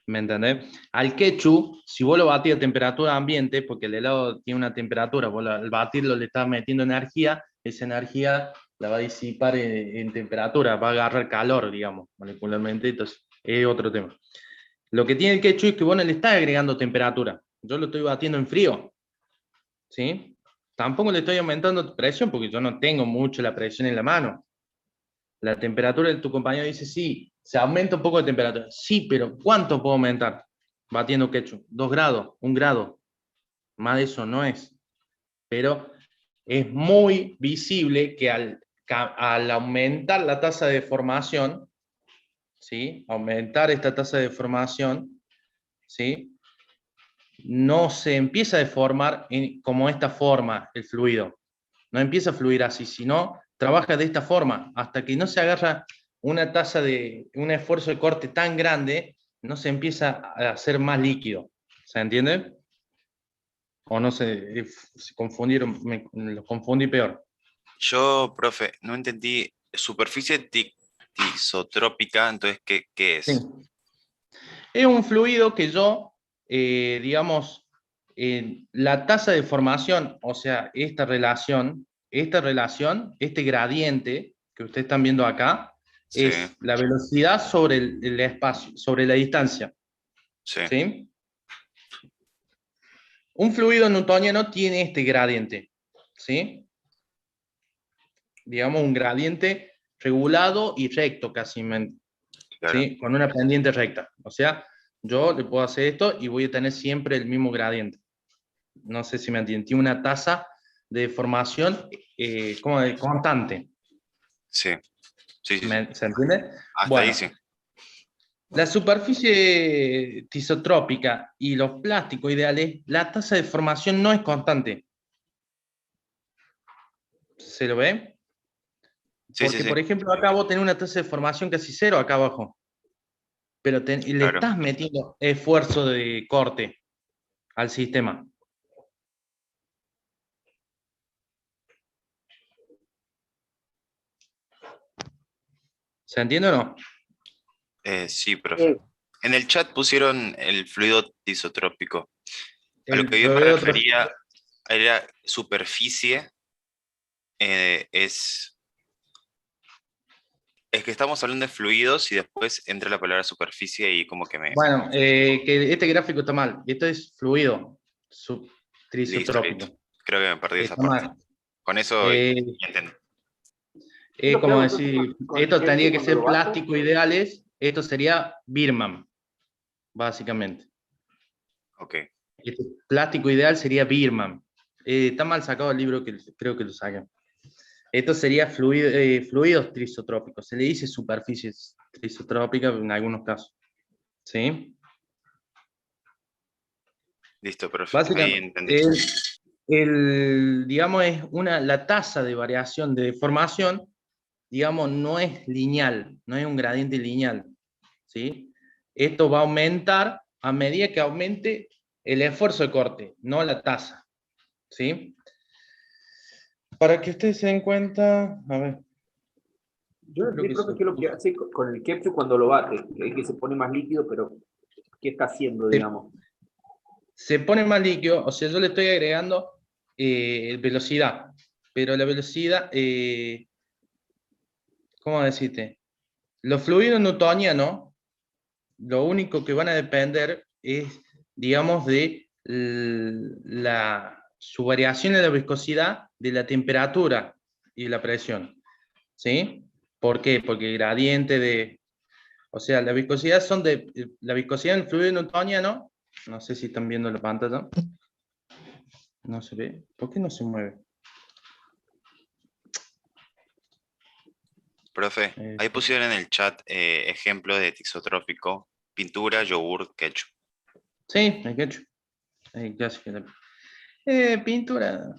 ¿Me entendés? Al ketchup, si vos lo batís a temperatura ambiente, porque el helado tiene una temperatura, vos al batirlo le estás metiendo energía, esa energía la va a disipar en temperatura, va a agarrar calor, digamos, molecularmente, entonces es otro tema. Lo que tiene el ketchup es que vos no le estás agregando temperatura, yo lo estoy batiendo en frío, ¿sí? Tampoco le estoy aumentando presión, porque yo no tengo mucho la presión en la mano. La temperatura de tu compañero dice, sí, se aumenta un poco de temperatura. Sí, pero ¿cuánto puedo aumentar? Batiendo ketchup. 2 grados, 1 grado. Más de eso no es. Pero es muy visible que al aumentar la tasa de formación, ¿sí? Aumentar esta tasa de formación, ¿sí? No se empieza a deformar como esta forma el fluido. No empieza a fluir así, sino trabaja de esta forma. Hasta que no se agarra una tasa de un esfuerzo de corte tan grande, no se empieza a hacer más líquido. ¿Se entiende? O no sé, se confundieron, lo confundí peor. Yo, profe, no entendí. Superficie tisotrópica, entonces, ¿qué es? Sí. Es un fluido que yo, digamos, la tasa de formación, o sea, esta relación, este gradiente que ustedes están viendo acá, Sí, es la velocidad sobre el espacio, sobre la distancia. sí, ¿Sí? Un fluido newtoniano tiene este gradiente, ¿sí? Digamos un gradiente regulado y recto casi, claro. ¿sí? Con una pendiente recta. O sea, yo le puedo hacer esto y voy a tener siempre el mismo gradiente. No sé si me entienden. Tiene una tasa de deformación como constante. Sí, sí, sí. ¿Se entiende? Hasta Bueno, ahí sí. la superficie tisotrópica y los plásticos ideales, la tasa de formación no es constante. ¿Se lo ve? Sí, Porque, sí, sí. por ejemplo, acá vos tenés una tasa de formación casi cero acá abajo. Pero le Claro. estás metiendo esfuerzo de corte al sistema. ¿Se entiende o no? Sí, profe. Sí. En el chat pusieron el fluido tisotrópico. A lo El que yo me fluido refería era superficie. Es que estamos hablando de fluidos y después entra la palabra superficie y como que me... Bueno, que este gráfico está mal. Esto es fluido Listo, trisotrópico. listo. Creo que me perdí esa Está parte. mal. Con eso Eh, ya entiendo. Es como decir, con el esto ketchup tendría que cuando ser lo bato. plástico ideales, esto sería Birman, básicamente. Ok. Este plástico ideal sería Birman. Está mal sacado el libro, que creo que lo saqué. Esto sería fluidos trisotrópicos. Se le dice superficies trisotrópicas en algunos casos. ¿Sí? Listo, profe. Ahí Básicamente, entendí. digamos, la tasa de variación de deformación, digamos, no es lineal, no es un gradiente lineal. ¿Sí? Esto va a aumentar a medida que aumente el esfuerzo de corte, no la tasa. ¿Sí? Para que ustedes se den cuenta, a ver. Yo no sé, profe, qué es lo que hace con el ketchup cuando lo bate, que se pone más líquido, pero ¿qué está haciendo, digamos? Se pone más líquido, o sea, yo le estoy agregando velocidad, pero la velocidad, ¿cómo decirte? Los fluidos newtonianos, lo único que van a depender es, digamos, de su variación en la viscosidad de la temperatura y la presión. ¿Sí? ¿Por qué? Porque el gradiente de... O sea, la viscosidad la viscosidad del fluido newtoniano, no sé si están viendo la pantalla. No se ve. ¿Por qué no se mueve? Profe, ahí pusieron en el chat ejemplos de tisotrópico, pintura, yogur, ketchup. Sí, el ketchup. Pintura.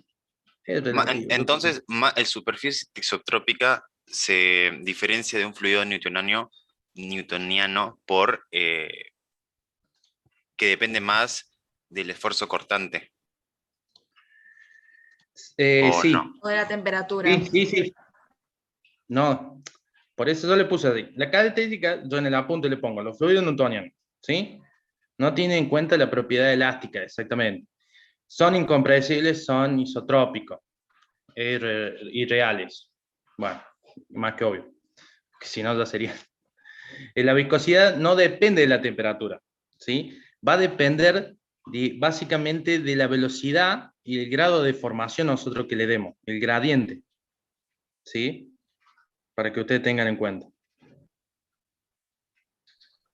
Es relativo. Entonces, el superficie tisotrópica se diferencia de un fluido newtoniano por que depende más del esfuerzo cortante. ¿O Sí. no? O de la temperatura. Sí. No, por eso yo le puse así. La característica, yo en el apunte le pongo los fluidos newtonianos, ¿sí? No tiene en cuenta la propiedad elástica, exactamente. Son incompresibles, son isotrópicos, irreales. Bueno, más que obvio, que si no ya sería. La viscosidad no depende de la temperatura, ¿sí? Va a depender básicamente de la velocidad y el grado de formación nosotros que le demos, el gradiente, ¿sí? Para que ustedes tengan en cuenta.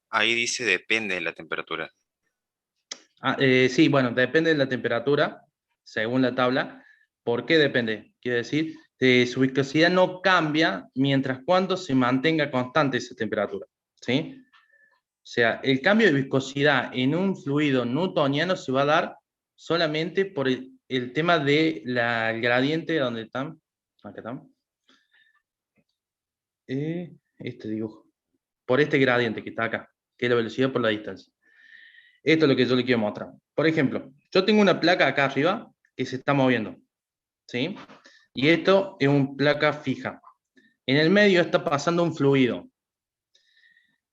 Ahí dice depende de la temperatura. Sí, bueno, depende de la temperatura, según la tabla. ¿Por qué depende? Quiere decir, su viscosidad no cambia mientras cuando se mantenga constante esa temperatura, ¿sí? O sea, el cambio de viscosidad en un fluido newtoniano se va a dar solamente por el tema de el gradiente, ¿dónde están? Acá están. Este dibujo. Por este gradiente que está acá, que es la velocidad por la distancia. Esto es lo que yo le quiero mostrar. Por ejemplo, yo tengo una placa acá arriba que se está moviendo, ¿sí? Y esto es una placa fija. En el medio está pasando un fluido.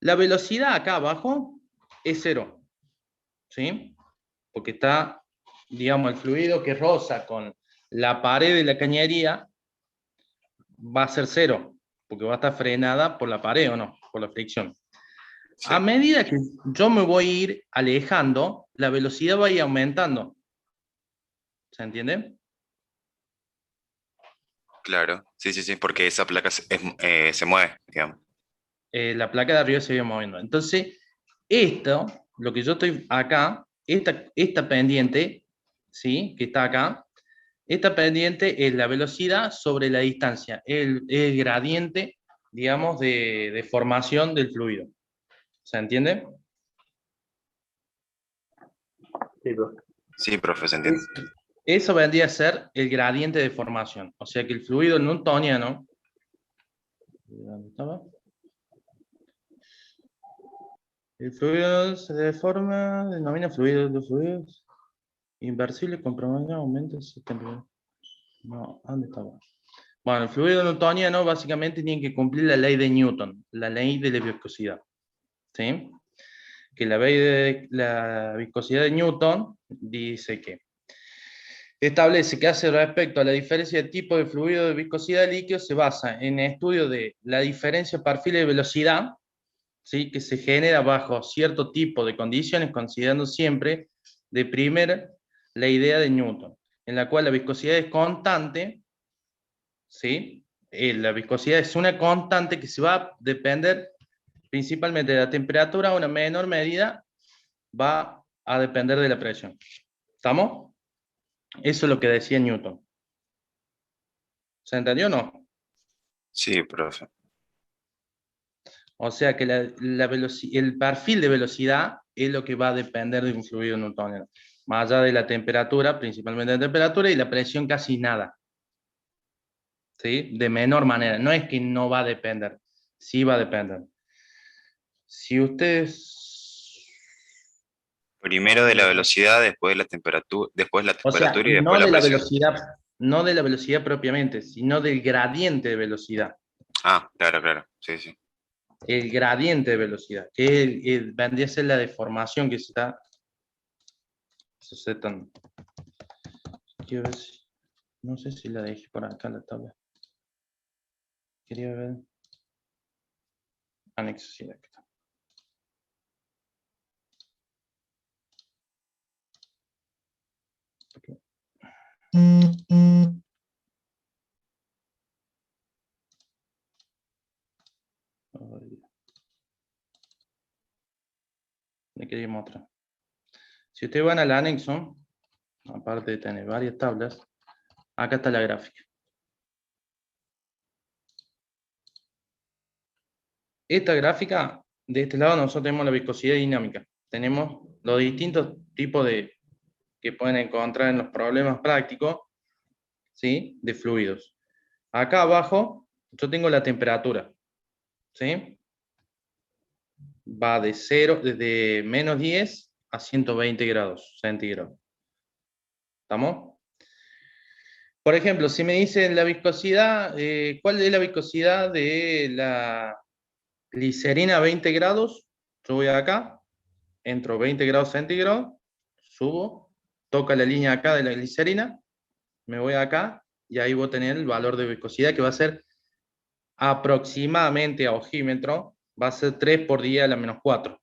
La velocidad acá abajo es 0, ¿sí? Porque está, digamos, el fluido que roza con la pared de la cañería va a ser 0, porque va a estar frenada por la pared o no, por la fricción. Sí. A medida que yo me voy a ir alejando, la velocidad va a ir aumentando. ¿Se entiende? Claro, sí, porque esa placa se mueve, digamos. La placa de arriba se va moviendo. Entonces, esto, lo que yo estoy acá, esta pendiente, ¿sí? Que está acá, esta pendiente es la velocidad sobre la distancia, el gradiente, digamos, de formación del fluido. ¿Se entiende? Sí, profe, se entiende. Eso vendría a ser el gradiente de formación. O sea que el fluido newtoniano, ¿dónde estaba? El fluido se deforma, denomina fluido de fluidos inversibles con promedio aumenta el sistema. No, ¿dónde estaba? Bueno, el fluido newtoniano básicamente tiene que cumplir la ley de Newton, la ley de la viscosidad. ¿Sí? Que la ley de la viscosidad de Newton dice que establece que hace respecto a la diferencia de tipo de fluido de viscosidad de líquido se basa en estudio de la diferencia perfil de velocidad, ¿sí? Que se genera bajo cierto tipo de condiciones, considerando siempre de primera la idea de Newton, en la cual la viscosidad es constante, ¿sí? La viscosidad es una constante que se va a depender principalmente de la temperatura, a una menor medida va a depender de la presión. ¿Estamos? Eso es lo que decía Newton. ¿Se entendió o no? Sí, profe. O sea que el perfil de velocidad es lo que va a depender de un fluido newtoniano. Más allá de la temperatura, principalmente la temperatura, y la presión casi nada. ¿Sí? De menor manera. No es que no va a depender. Sí va a depender. Si ustedes... Primero de la velocidad, después de la temperatura, O sea, y después no la de la presión. velocidad, no de la velocidad propiamente, sino del gradiente de velocidad. Ah, claro, sí. El gradiente de velocidad, que vendría a ser la deformación que se está sucediendo. Quiero ver si, no sé si la dejé por acá la tabla. Quería ver. Anexo, sí, acá está. Le quería mostrar. Si ustedes van al anexo, aparte de tener varias tablas, acá está la gráfica. Esta gráfica, de este lado nosotros tenemos la viscosidad dinámica. Tenemos los distintos tipos que pueden encontrar en los problemas prácticos, ¿sí?, de fluidos. Acá abajo yo tengo la temperatura, ¿sí? Va de 0, desde menos 10 a 120 grados centígrados. ¿Estamos? Por ejemplo, si me dicen la viscosidad, ¿cuál es la viscosidad de la glicerina a 20 grados? Yo voy acá, entro 20 grados centígrados, subo, toca la línea acá de la glicerina, me voy acá y ahí voy a tener el valor de viscosidad que va a ser aproximadamente a ojímetro, va a ser 3 por 10 a la menos 4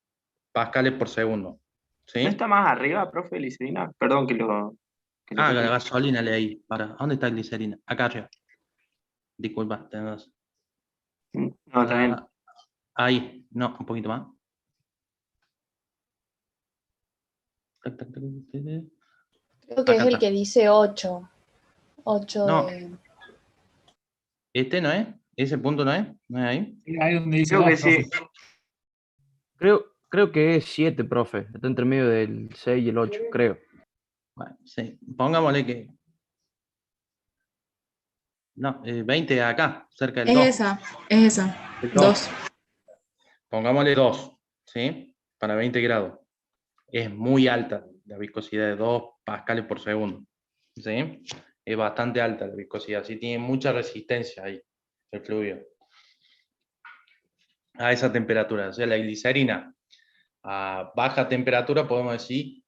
pascales por segundo. ¿Sí? ¿No está más arriba, profe, glicerina? Perdón que lo La repita. gasolina leí. ¿Dónde está glicerina? Acá arriba. Disculpa, tenés. No, está bien. Ahí, no, un poquito más. Creo que Acá es el está. que dice 8. 8 No. de... ¿Este no es? ¿Ese punto no es? ¿No es ahí? Ahí donde dice Creo que dos, profe. sí. Creo que es 7, profe. Está entre medio del 6 y el 8, creo. Bueno, sí. Pongámosle que... No, 20 acá, cerca del 2. Es esa. El 2. Pongámosle 2, ¿sí? Para 20 grados. Es muy alta la viscosidad de 2 pascales por segundo. ¿Sí? Es bastante alta la viscosidad. Sí, tiene mucha resistencia ahí, el fluido. A esa temperatura. O sea, la glicerina a baja temperatura podemos decir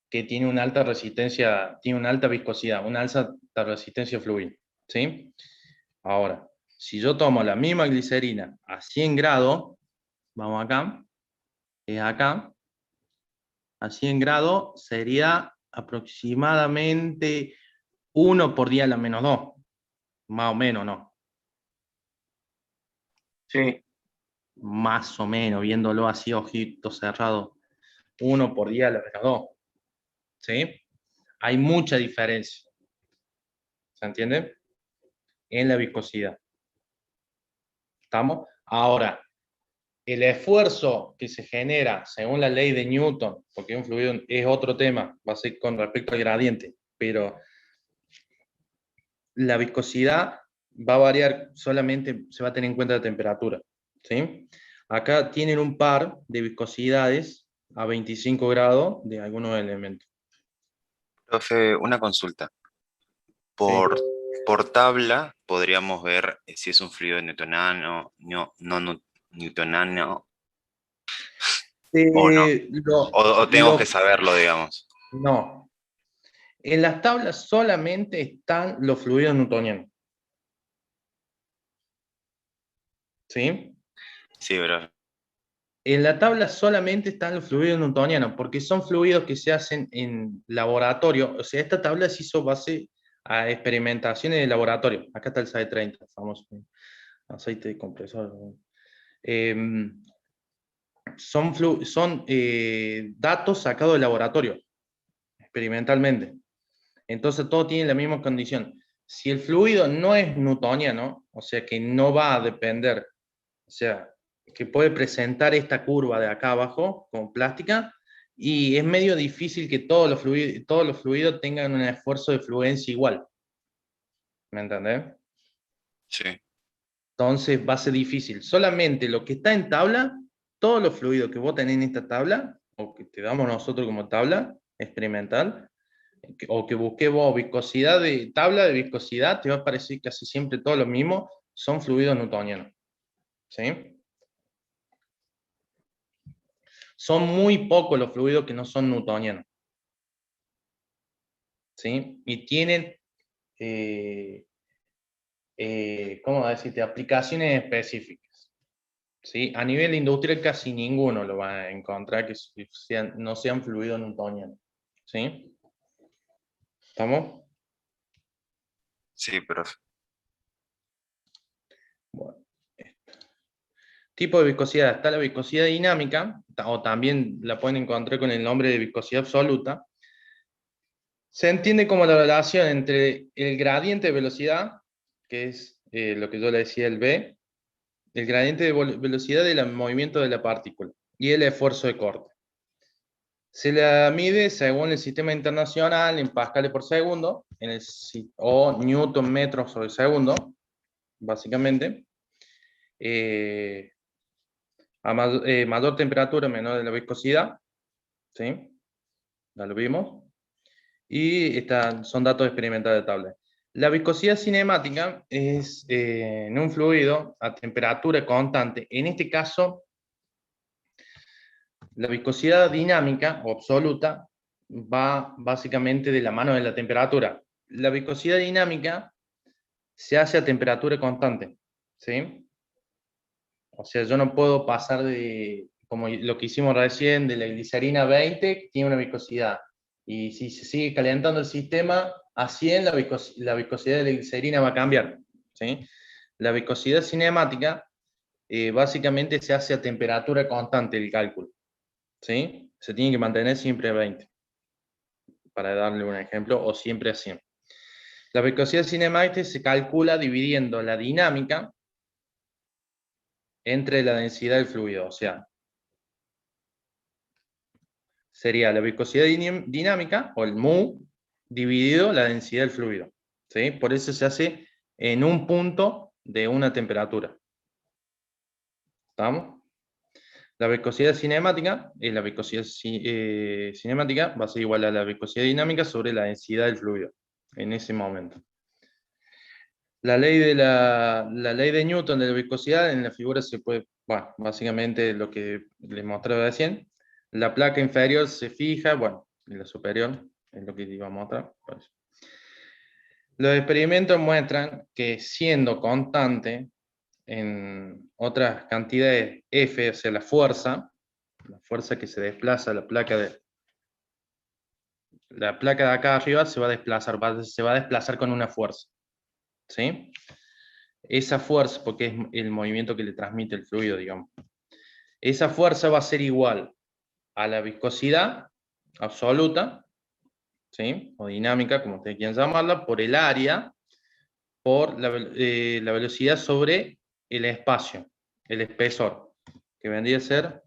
que tiene una alta resistencia, tiene una alta viscosidad, una alta resistencia fluida. ¿Sí? Ahora, si yo tomo la misma glicerina a 100 grados, vamos acá, es acá, a 100 grados sería aproximadamente 1 por 10 a la menos 2, más o menos, ¿no? Sí. Más o menos, viéndolo así, ojitos cerrados, 1 por 10 a la menos 2. ¿Sí? Hay mucha diferencia. ¿Se entiende? En la viscosidad. ¿Estamos? Ahora, el esfuerzo que se genera según la ley de Newton, porque un fluido es otro tema, va a ser con respecto al gradiente, pero la viscosidad va a variar solamente, se va a tener en cuenta la temperatura. ¿Sí? Acá tienen un par de viscosidades a 25 grados de algunos elementos. Profe, una consulta. Por tabla podríamos ver si es un fluido newtoniano, no newtoniano, o no. O tenemos que saberlo, digamos. No. En las tablas solamente están los fluidos newtonianos. ¿Sí? Sí, bro. En la tabla solamente están los fluidos newtonianos, porque son fluidos que se hacen en laboratorio. O sea, esta tabla se hizo base a experimentaciones de laboratorio. Acá está el SAE30, famoso aceite de compresor. Son datos sacados del laboratorio, experimentalmente. Entonces todo tiene la misma condición. Si el fluido no es newtoniano, o sea que no va a depender, o sea, que puede presentar esta curva de acá abajo con plástica, y es medio difícil que todos los fluidos tengan un esfuerzo de fluencia igual. ¿Me entendés? Sí. Entonces va a ser difícil. Solamente lo que está en tabla, todos los fluidos que vos tenés en esta tabla, o que te damos nosotros como tabla experimental, o que busqué vos viscosidad de tabla de viscosidad, te va a aparecer casi siempre todo lo mismo, son fluidos newtonianos. ¿Sí? Son muy pocos los fluidos que no son newtonianos. ¿Sí? Y tienen, ¿cómo decirte? Aplicaciones específicas. ¿Sí? A nivel industrial casi ninguno lo va a encontrar que no sean fluidos newtonianos. ¿Sí? ¿Estamos? Sí, profe. Bueno, tipo de viscosidad. Está la viscosidad dinámica, o también la pueden encontrar con el nombre de viscosidad absoluta. Se entiende como la relación entre el gradiente de velocidad, que es lo que yo le decía el V, el gradiente de velocidad del movimiento de la partícula, y el esfuerzo de corte. Se la mide según el sistema internacional en pascales por segundo, o newton metros sobre segundo, básicamente. A mayor temperatura, menor de la viscosidad, ¿sí? Ya lo vimos. Y son datos experimentales de tabla. La viscosidad cinemática es en un fluido a temperatura constante. En este caso, la viscosidad dinámica o absoluta va básicamente de la mano de la temperatura. La viscosidad dinámica se hace a temperatura constante, ¿sí? O sea, yo no puedo pasar de, como lo que hicimos recién, de la glicerina 20, que tiene una viscosidad. Y si se sigue calentando el sistema a 100, la viscosidad de la glicerina va a cambiar, ¿sí? La viscosidad cinemática básicamente se hace a temperatura constante el cálculo, ¿sí? Se tiene que mantener siempre a 20, para darle un ejemplo, o siempre a 100. La viscosidad cinemática se calcula dividiendo la dinámica entre la densidad del fluido, o sea, sería la viscosidad dinámica, o el mu, dividido la densidad del fluido, ¿sí? Por eso se hace en un punto de una temperatura. ¿Estamos? La viscosidad cinemática, la viscosidad cinemática va a ser igual a la viscosidad dinámica sobre la densidad del fluido, en ese momento. La ley de Newton de la viscosidad, en la figura se puede, bueno, básicamente lo que les mostré recién. La placa inferior se fija, bueno, y la superior es lo que iba a mostrar. Pues. Los experimentos muestran que siendo constante en otras cantidades F, o sea, la fuerza que se desplaza, la placa de acá arriba se va a desplazar con una fuerza, ¿sí? Esa fuerza, porque es el movimiento que le transmite el fluido, digamos. Esa fuerza va a ser igual a la viscosidad absoluta, ¿sí? O dinámica, como ustedes quieran llamarla, por el área, por la velocidad sobre el espacio, el espesor, que vendría a ser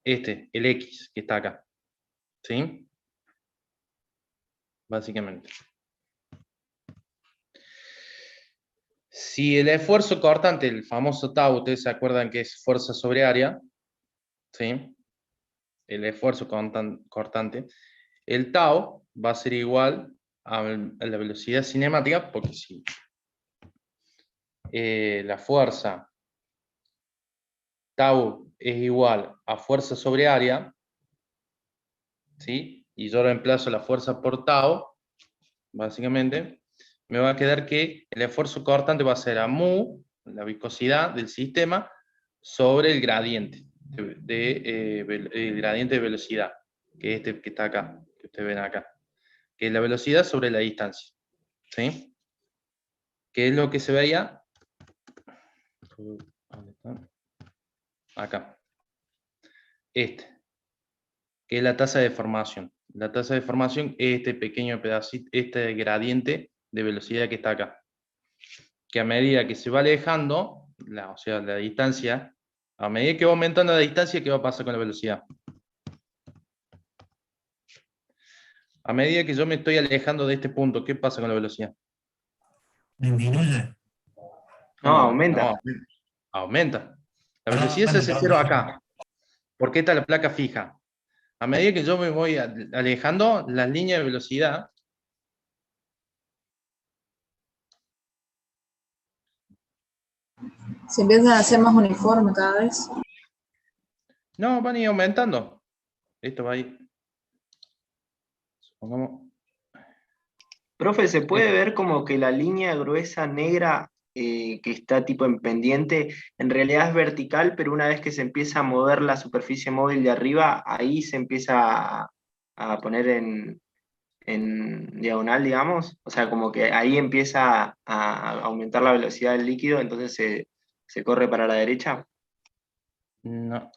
el X, que está acá. ¿Sí? Básicamente. Si el esfuerzo cortante, el famoso tau, ustedes se acuerdan que es fuerza sobre área, ¿sí? El esfuerzo cortante, el tau va a ser igual a la velocidad cinemática, porque si la fuerza tau es igual a fuerza sobre área, ¿sí? Y yo reemplazo la fuerza por tau, básicamente, me va a quedar que el esfuerzo cortante va a ser a mu, la viscosidad del sistema, sobre el gradiente, el gradiente de velocidad, que es este que está acá, que ustedes ven acá, que es la velocidad sobre la distancia, ¿sí? ¿Qué es lo que se veía? Acá. Que es la tasa de deformación. La tasa de deformación es este pequeño pedacito, este gradiente de velocidad que está acá. Que a medida que se va alejando, o sea, la distancia, a medida que va aumentando la distancia, ¿qué va a pasar con la velocidad? A medida que yo me estoy alejando de este punto, ¿qué pasa con la velocidad? ¿Disminuye? No, aumenta. No, aumenta. La velocidad se hace cero acá. Porque esta es la placa fija. A medida que yo me voy alejando, las líneas de velocidad Se empiezan a hacer más uniforme cada vez. no van a ir aumentando. Esto va a ir. Supongamos. Profe, ¿se puede ver como que la línea gruesa negra que está tipo en pendiente, en realidad es vertical, pero una vez que se empieza a mover la superficie móvil de arriba, ahí se empieza a poner en en diagonal, digamos. O sea, como que ahí empieza a aumentar la velocidad del líquido, entonces se corre para la derecha. No.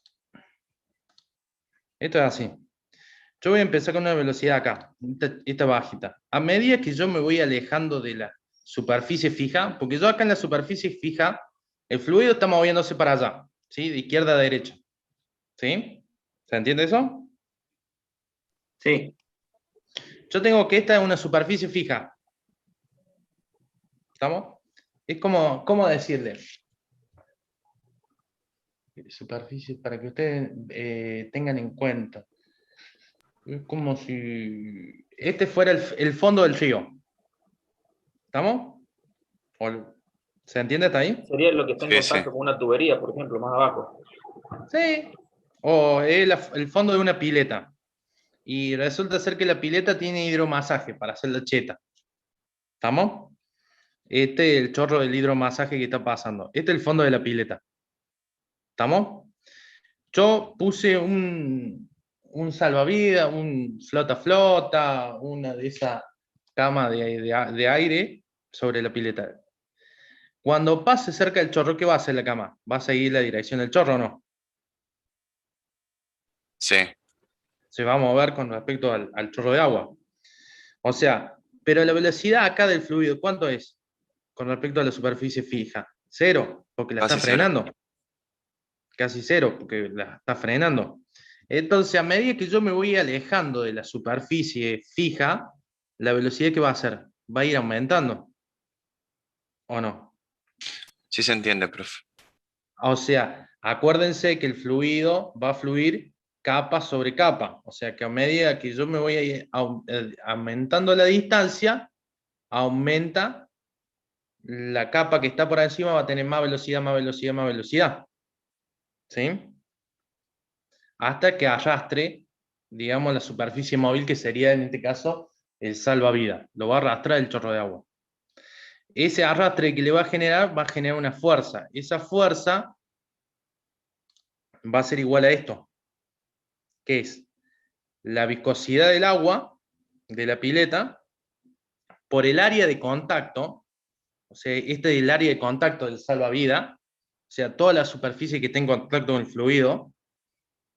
Esto es así. Yo voy a empezar con una velocidad acá, esta bajita. A medida que yo me voy alejando de la superficie fija, porque yo acá en la superficie fija, el fluido está moviéndose para allá, ¿sí? De izquierda a derecha. ¿Sí? ¿Se entiende eso? Sí. Yo tengo que esta es una superficie fija. ¿Estamos? Es como, ¿cómo decirle? Superficie, para que ustedes tengan en cuenta. Es como si este fuera el fondo del río. ¿Estamos? ¿Se entiende hasta ahí? Sería lo que está en Sí, contacto con una tubería, por ejemplo, más abajo. Sí. O el fondo de una pileta. Y resulta ser que la pileta tiene hidromasaje para hacer la cheta. ¿Estamos? Este es el chorro del hidromasaje que está pasando. Este es el fondo de la pileta. ¿Estamos? Yo puse un salvavidas, un flota, una de esas camas de aire sobre la pileta. Cuando pase cerca del chorro, ¿qué va a hacer la cama? ¿Va a seguir la dirección del chorro o no? Sí. Se va a mover con respecto al chorro de agua. O sea, pero la velocidad acá del fluido, ¿cuánto es? Con respecto a la superficie fija. 0, porque la Casi está cero. frenando. Casi 0, porque la está frenando. Entonces, a medida que yo me voy alejando de la superficie fija, la velocidad que va a hacer, va a ir aumentando. ¿O no? Sí se entiende, profe. O sea, acuérdense que el fluido va a fluir capa sobre capa. O sea, que a medida que yo me voy aumentando la distancia, aumenta la capa que está por encima, va a tener más velocidad, más velocidad, más velocidad. ¿Sí? Hasta que arrastre, digamos, la superficie móvil, que sería en este caso el salvavidas. Lo va a arrastrar el chorro de agua. Ese arrastre que le va a generar una fuerza. Esa fuerza va a ser igual a esto, que es la viscosidad del agua de la pileta por el área de contacto. O sea, este es el área de contacto del salvavidas, o sea, toda la superficie que está en contacto con el fluido,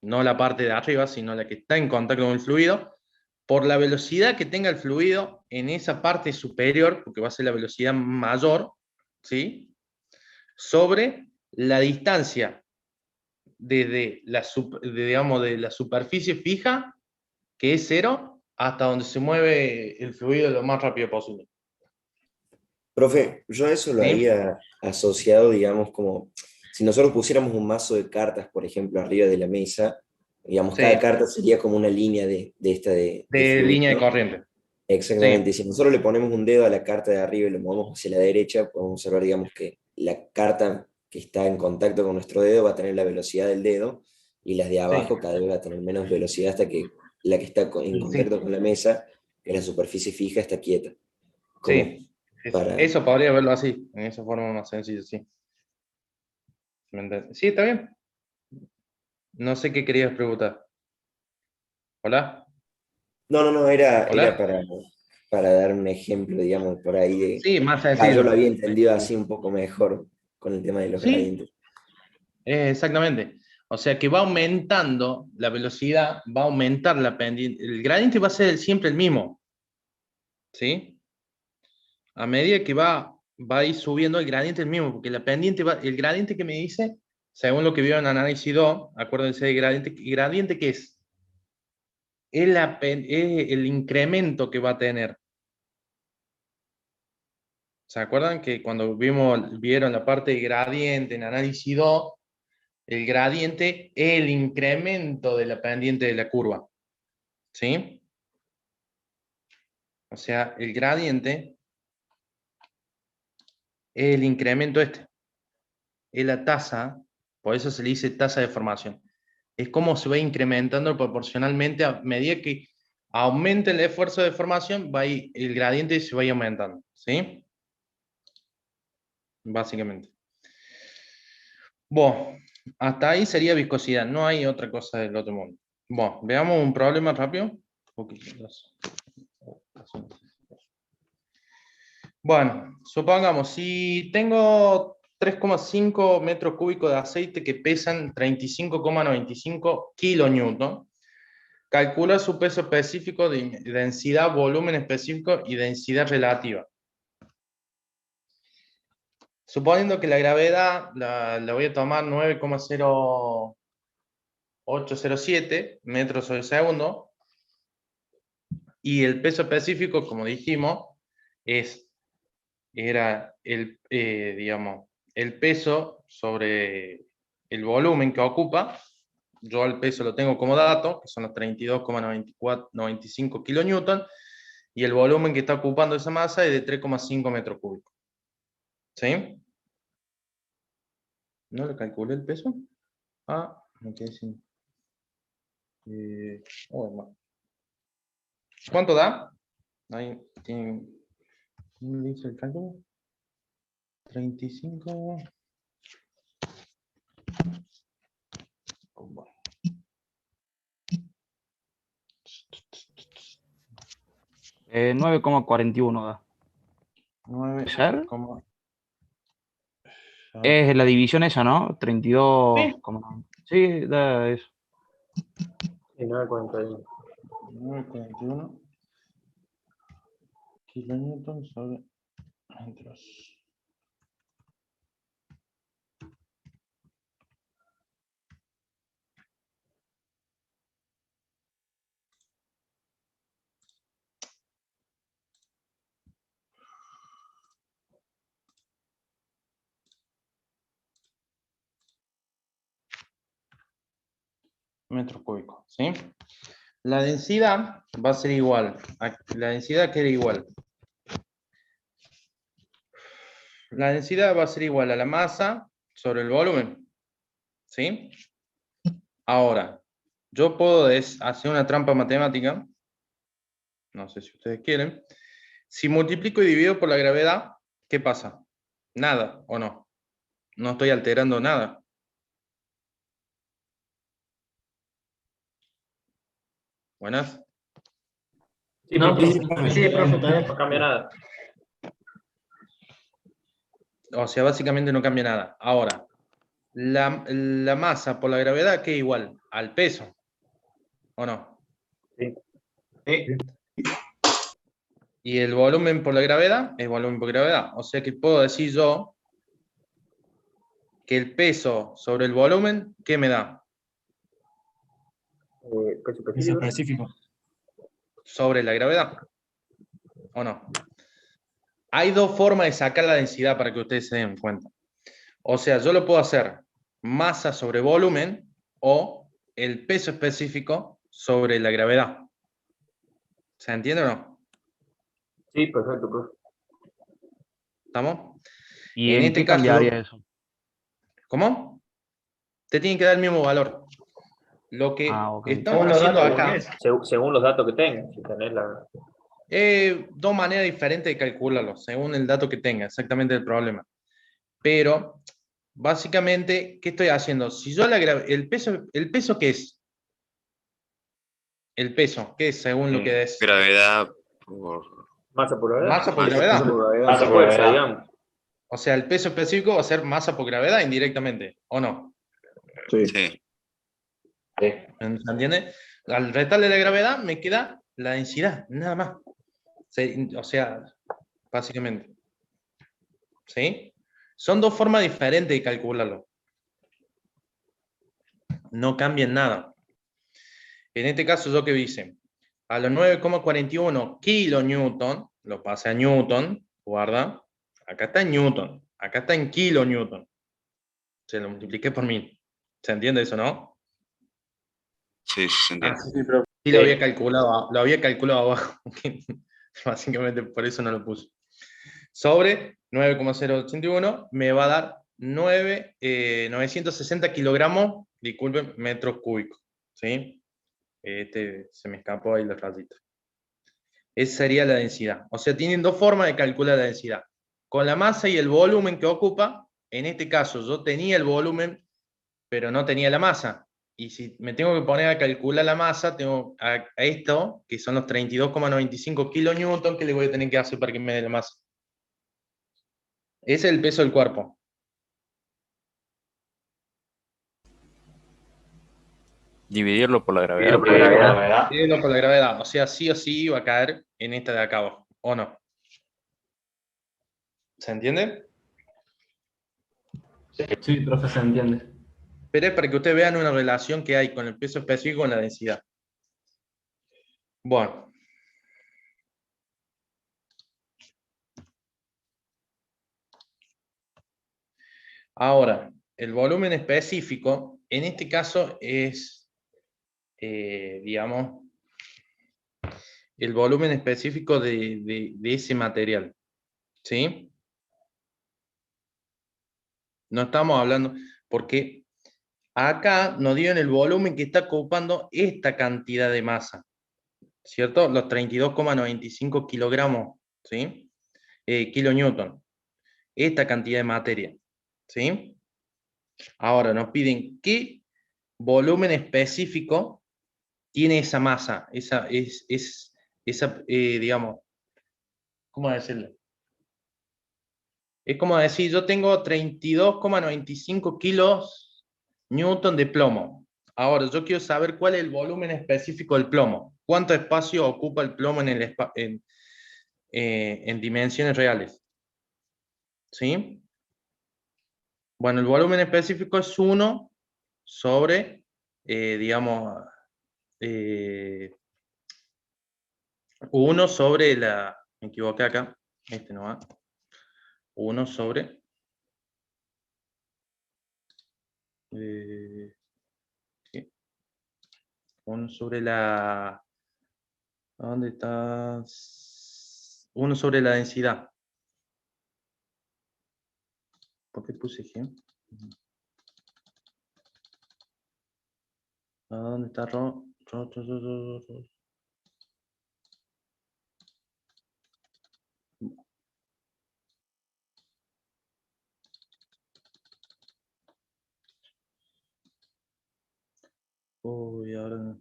no la parte de arriba, sino la que está en contacto con el fluido, por la velocidad que tenga el fluido en esa parte superior, porque va a ser la velocidad mayor, ¿sí? Sobre la distancia desde digamos, de la superficie fija, que es 0, hasta donde se mueve el fluido lo más rápido posible. Profe, yo eso lo ¿Sí? había asociado, digamos, como si nosotros pusiéramos un mazo de cartas, por ejemplo, arriba de la mesa, digamos, Sí. cada carta sería como una línea de fluido, línea de ¿no? corriente. Exactamente, y Sí. si nosotros le ponemos un dedo a la carta de arriba y lo movemos hacia la derecha, podemos observar, digamos, que la carta que está en contacto con nuestro dedo va a tener la velocidad del dedo, y las de abajo cada vez va a tener menos velocidad hasta que la que está en contacto con la mesa, que es la superficie fija, está quieta. Como Sí. para... Eso podría verlo así, en esa forma más sencilla, sí. ¿Me entiendes? Sí, está bien. No sé qué querías preguntar. ¿Hola? No, era ¿Hola? para dar un ejemplo, digamos, por ahí de... Sí, más Yo sencillo. lo había entendido así un poco mejor con el tema de los Sí, gradientes. exactamente. O sea que va aumentando la velocidad, va a aumentar la pendiente. El gradiente va a ser siempre el mismo. ¿Sí? A medida que va a ir subiendo el gradiente el mismo, porque la pendiente el gradiente que me dice, según lo que vio en análisis 2, acuérdense del gradiente. ¿El gradiente qué es? Es el incremento que va a tener. ¿Se acuerdan que cuando vieron la parte de gradiente en análisis 2, el gradiente es el incremento de la pendiente de la curva? ¿Sí? O sea, el gradiente es el incremento este. Es la tasa, por eso se le dice tasa de formación. Es como se va incrementando proporcionalmente a medida que aumente el esfuerzo de formación, el gradiente se va aumentando. ¿Sí? Básicamente. Bueno, hasta ahí sería viscosidad, no hay otra cosa del otro mundo. Bueno, veamos un problema rápido. Bueno, supongamos, si tengo 3,5 metros cúbicos de aceite que pesan 35,95 kilonewton, calcula su peso específico de densidad, volumen específico y densidad relativa. Suponiendo que la gravedad la voy a tomar 9,0807 metros sobre segundo, y el peso específico, como dijimos, era digamos, el peso sobre el volumen que ocupa. Yo el peso lo tengo como dato, que son los 32,95 kilonewton, y el volumen que está ocupando esa masa es de 3,5 metros cúbicos. ¿Sí? ¿No le calculé el peso? Ah, me quedé sin... bueno. ¿Cuánto da? Ahí tienen... ¿Cómo dice el cálculo? 35... 9,41 da. 9, ¿Ser? Es la división esa, ¿no? 32. Sí. Sí, da eso. Sí, 9,41. 9,41 kilonewton sobre metros. Metros cúbicos, ¿sí? La densidad va a ser igual. La densidad que era igual. La densidad va a ser igual a la masa sobre el volumen, ¿sí? Ahora, yo puedo hacer una trampa matemática. No sé si ustedes quieren. Si multiplico y divido por la gravedad, ¿qué pasa? Nada, ¿o no? No estoy alterando nada. ¿Buenas? Sí, No, profe. sí, profe, No cambia nada. O sea, básicamente no cambia nada. Ahora, la masa por la gravedad, ¿qué es igual? Al peso, ¿o no? Sí. Y el volumen por la gravedad es volumen por gravedad. O sea que puedo decir yo que el peso sobre el volumen, ¿qué me da? Peso Peso específico. específico. Sobre la gravedad, ¿o no? Hay dos formas de sacar la densidad para que ustedes se den cuenta. O sea, yo lo puedo hacer masa sobre volumen o el peso específico sobre la gravedad. ¿Se entiende o no? Sí, perfecto, profe. ¿Estamos? ¿Y En en este qué caso, cambiaría eso? ¿cómo? Te tienen que dar el mismo valor. Lo que ok. estamos haciendo acá, Según los datos que tengas. Si tenés la... dos maneras diferentes de calcularlo, según el dato que tenga, exactamente el problema. Pero, básicamente, ¿qué estoy haciendo? Si yo ¿el peso qué es? El peso, ¿qué es según lo que es? Gravedad por... Masa por gravedad. Masa por gravedad. Masa por fuerza, digamos. O sea, el peso específico va a ser masa por gravedad indirectamente, ¿o no? Sí. ¿Se entiende? Al restarle la gravedad me queda la densidad, nada más. O sea, básicamente. ¿Sí? Son dos formas diferentes de calcularlo. No cambian nada. En este caso, ¿yo qué hice? A los 9,41 kilonewton, lo pasé a newton, guarda. Acá está en newton, acá está en kilonewton. Se lo multipliqué por 1000. ¿Se entiende eso, no? Sí, se entiende. Sí, lo había calculado abajo. Básicamente por eso no lo puse. Sobre 9,081 me va a dar 960 kilogramos, disculpen, metros cúbicos. ¿Sí? Se me escapó ahí la rayita. Esa sería la densidad. O sea, tienen dos formas de calcular la densidad. Con la masa y el volumen que ocupa. En este caso yo tenía el volumen, pero no tenía la masa. Y si me tengo que poner a calcular la masa, tengo a esto, que son los 32,95 kilonewton, que le voy a tener que hacer para que me dé la masa. Ese es el peso del cuerpo. Dividirlo por la gravedad. Dividirlo por la gravedad. O sea, sí o sí va a caer en esta de acá abajo, ¿o no? ¿Se entiende? Sí, profe, se entiende. Pero es para que ustedes vean una relación que hay con el peso específico con la densidad. Bueno. Ahora, el volumen específico, en este caso es, digamos, el volumen específico de ese material. ¿Sí? No estamos hablando, porque acá nos dieron el volumen que está ocupando esta cantidad de masa, ¿cierto? Los 32,95 kilogramos, ¿sí? Kilonewton. Esta cantidad de materia, ¿sí? Ahora nos piden qué volumen específico tiene esa masa, esa, digamos, ¿cómo decirlo? Es como decir, yo tengo 32,95 kilos newton de plomo. Ahora, yo quiero saber cuál es el volumen específico del plomo. ¿Cuánto espacio ocupa el plomo en dimensiones reales? ¿Sí? Bueno, el volumen específico es 1 sobre, digamos, 1 sobre la... Me equivoqué acá. Este no va. 1 sobre... ¿sí? 1 sobre la... ¿Dónde está? 1 sobre la densidad. ¿Por qué puse G? ¿A dónde está Ro? Uy, ahora no.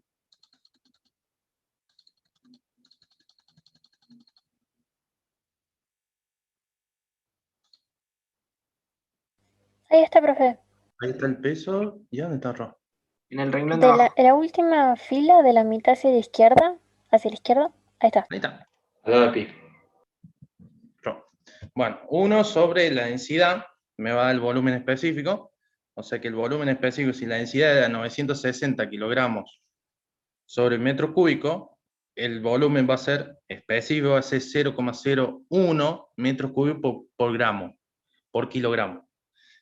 Ahí está, profe. Ahí está el peso. ¿Y dónde está Ro? En el renglón De de abajo. la última fila de la mitad hacia la izquierda. Hacia la izquierda. Ahí está. Ahí está. Al lado de pi. Ro. Bueno, 1 sobre la densidad me va a dar el volumen específico. O sea que el volumen específico, si la densidad era 960 kilogramos sobre el metro cúbico, el volumen va a ser específico, va a ser 0,01 metros cúbicos por gramo, por kilogramo.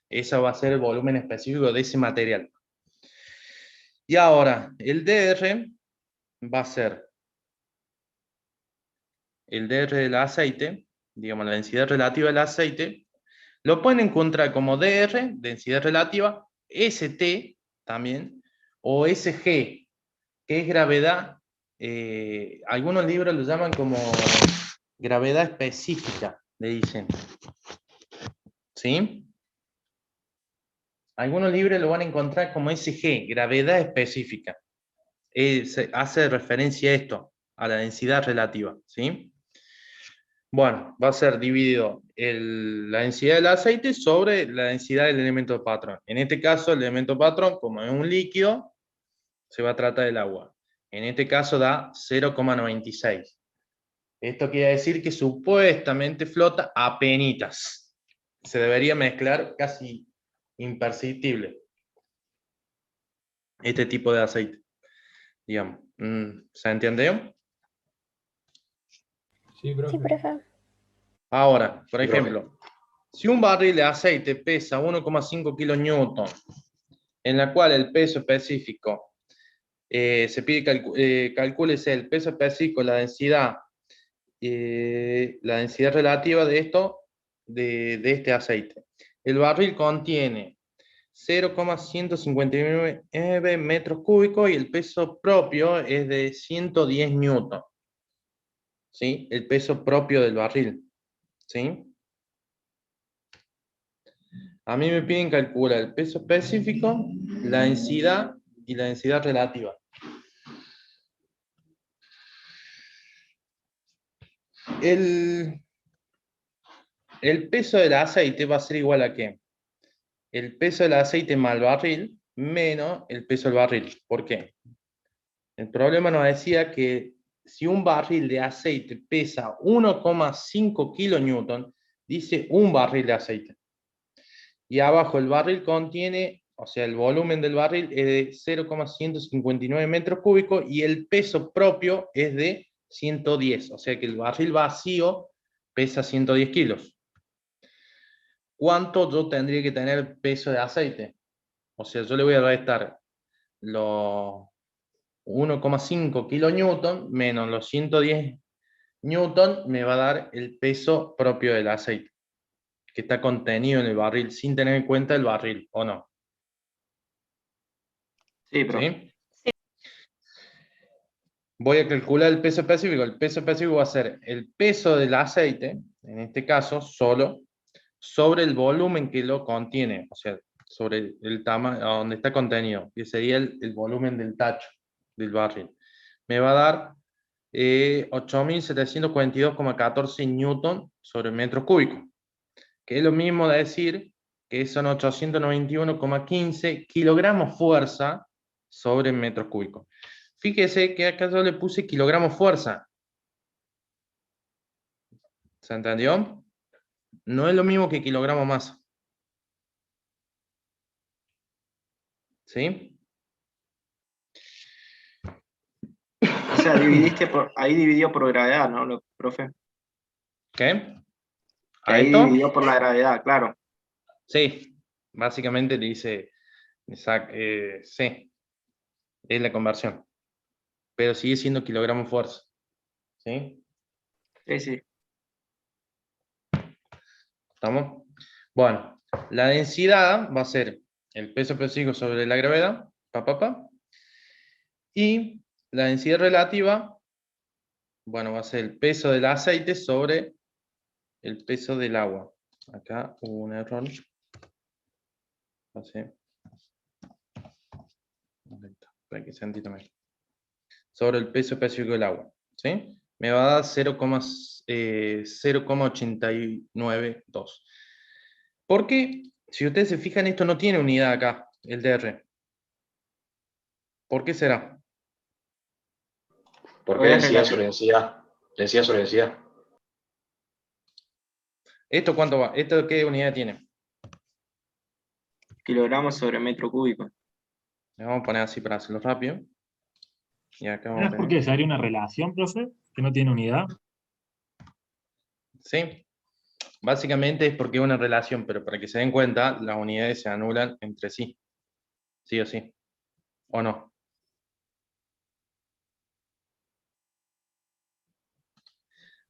Ese va a ser el volumen específico de ese material. Y ahora, el DR va a ser el DR del aceite, digamos la densidad relativa del aceite, lo pueden encontrar como DR, densidad relativa, ST también, o SG, que es gravedad, algunos libros lo llaman como gravedad específica, le dicen. ¿Sí? Algunos libros lo van a encontrar como SG, gravedad específica. Se hace referencia a esto, a la densidad relativa. ¿Sí? Bueno, va a ser dividido la densidad del aceite sobre la densidad del elemento patrón. En este caso, el elemento patrón, como es un líquido, se va a tratar del agua. En este caso da 0,96. Esto quiere decir que supuestamente flota apenitas. Se debería mezclar casi imperceptible este tipo de aceite. Digamos. ¿Se entendió? Sí, profe. Sí, profe. Ahora, por ejemplo, si un barril de aceite pesa 1,5 kilonewton, en la cual el peso específico se pide calcúlese el peso específico, la densidad relativa de esto, de este aceite. El barril contiene 0,159 metros cúbicos y el peso propio es de 110 newton. ¿Sí? El peso propio del barril. ¿Sí? A mí me piden calcular el peso específico, la densidad y la densidad relativa. El peso del aceite va a ser igual a ¿qué? El peso del aceite más el barril menos el peso del barril. ¿Por qué? El problema nos decía que si un barril de aceite pesa 1,5 kilonewton, dice un barril de aceite. Y abajo el barril contiene, o sea, el volumen del barril es de 0,159 metros cúbicos y el peso propio es de 110. O sea que el barril vacío pesa 110 kilos. ¿Cuánto yo tendría que tener peso de aceite? O sea, yo le voy a restar los 1,5 kilonewton menos los 110 newton, me va a dar el peso propio del aceite, que está contenido en el barril, sin tener en cuenta el barril, ¿o no? Sí, profe. ¿Sí? Voy a calcular el peso específico. El peso específico va a ser el peso del aceite, en este caso, solo, sobre el volumen que lo contiene, o sea, sobre el tamaño donde está contenido, que sería el volumen del tacho del barril. Me va a dar 8.742,14 newton sobre metro cúbico, que es lo mismo de decir que son 891,15 kilogramos fuerza sobre metros cúbicos. Fíjese que acá yo le puse kilogramos fuerza. ¿Se entendió? No es lo mismo que kilogramo masa. ¿Sí? O sea, ahí dividió por gravedad, ¿no, profe? ¿Qué? Ahí dividió por la gravedad, claro. Sí, básicamente le dice, sí, es la conversión. Pero sigue siendo kilogramo fuerza. ¿Sí? Sí, sí. ¿Estamos? Bueno, la densidad va a ser el peso específico sobre la gravedad, y la densidad relativa, bueno, va a ser el peso del aceite sobre el peso del agua. Acá hubo un error. Así. Para que se entienda mejor. Sobre el peso específico del agua. ¿Sí? Me va a dar 0,892. Porque, si ustedes se fijan, esto no tiene unidad acá, el DR. ¿Por qué será? Porque densidad sobre densidad. Densidad sobre densidad. ¿Esto cuánto va? ¿Esto qué unidad tiene? Kilogramos sobre metro cúbico. Le vamos a poner así para hacerlo rápido. Y acá vamos a ¿No es tener... porque se haría una relación, profe, que no tiene unidad? Sí. Básicamente es porque es una relación, pero para que se den cuenta, las unidades se anulan entre sí. Sí o sí. ¿O no?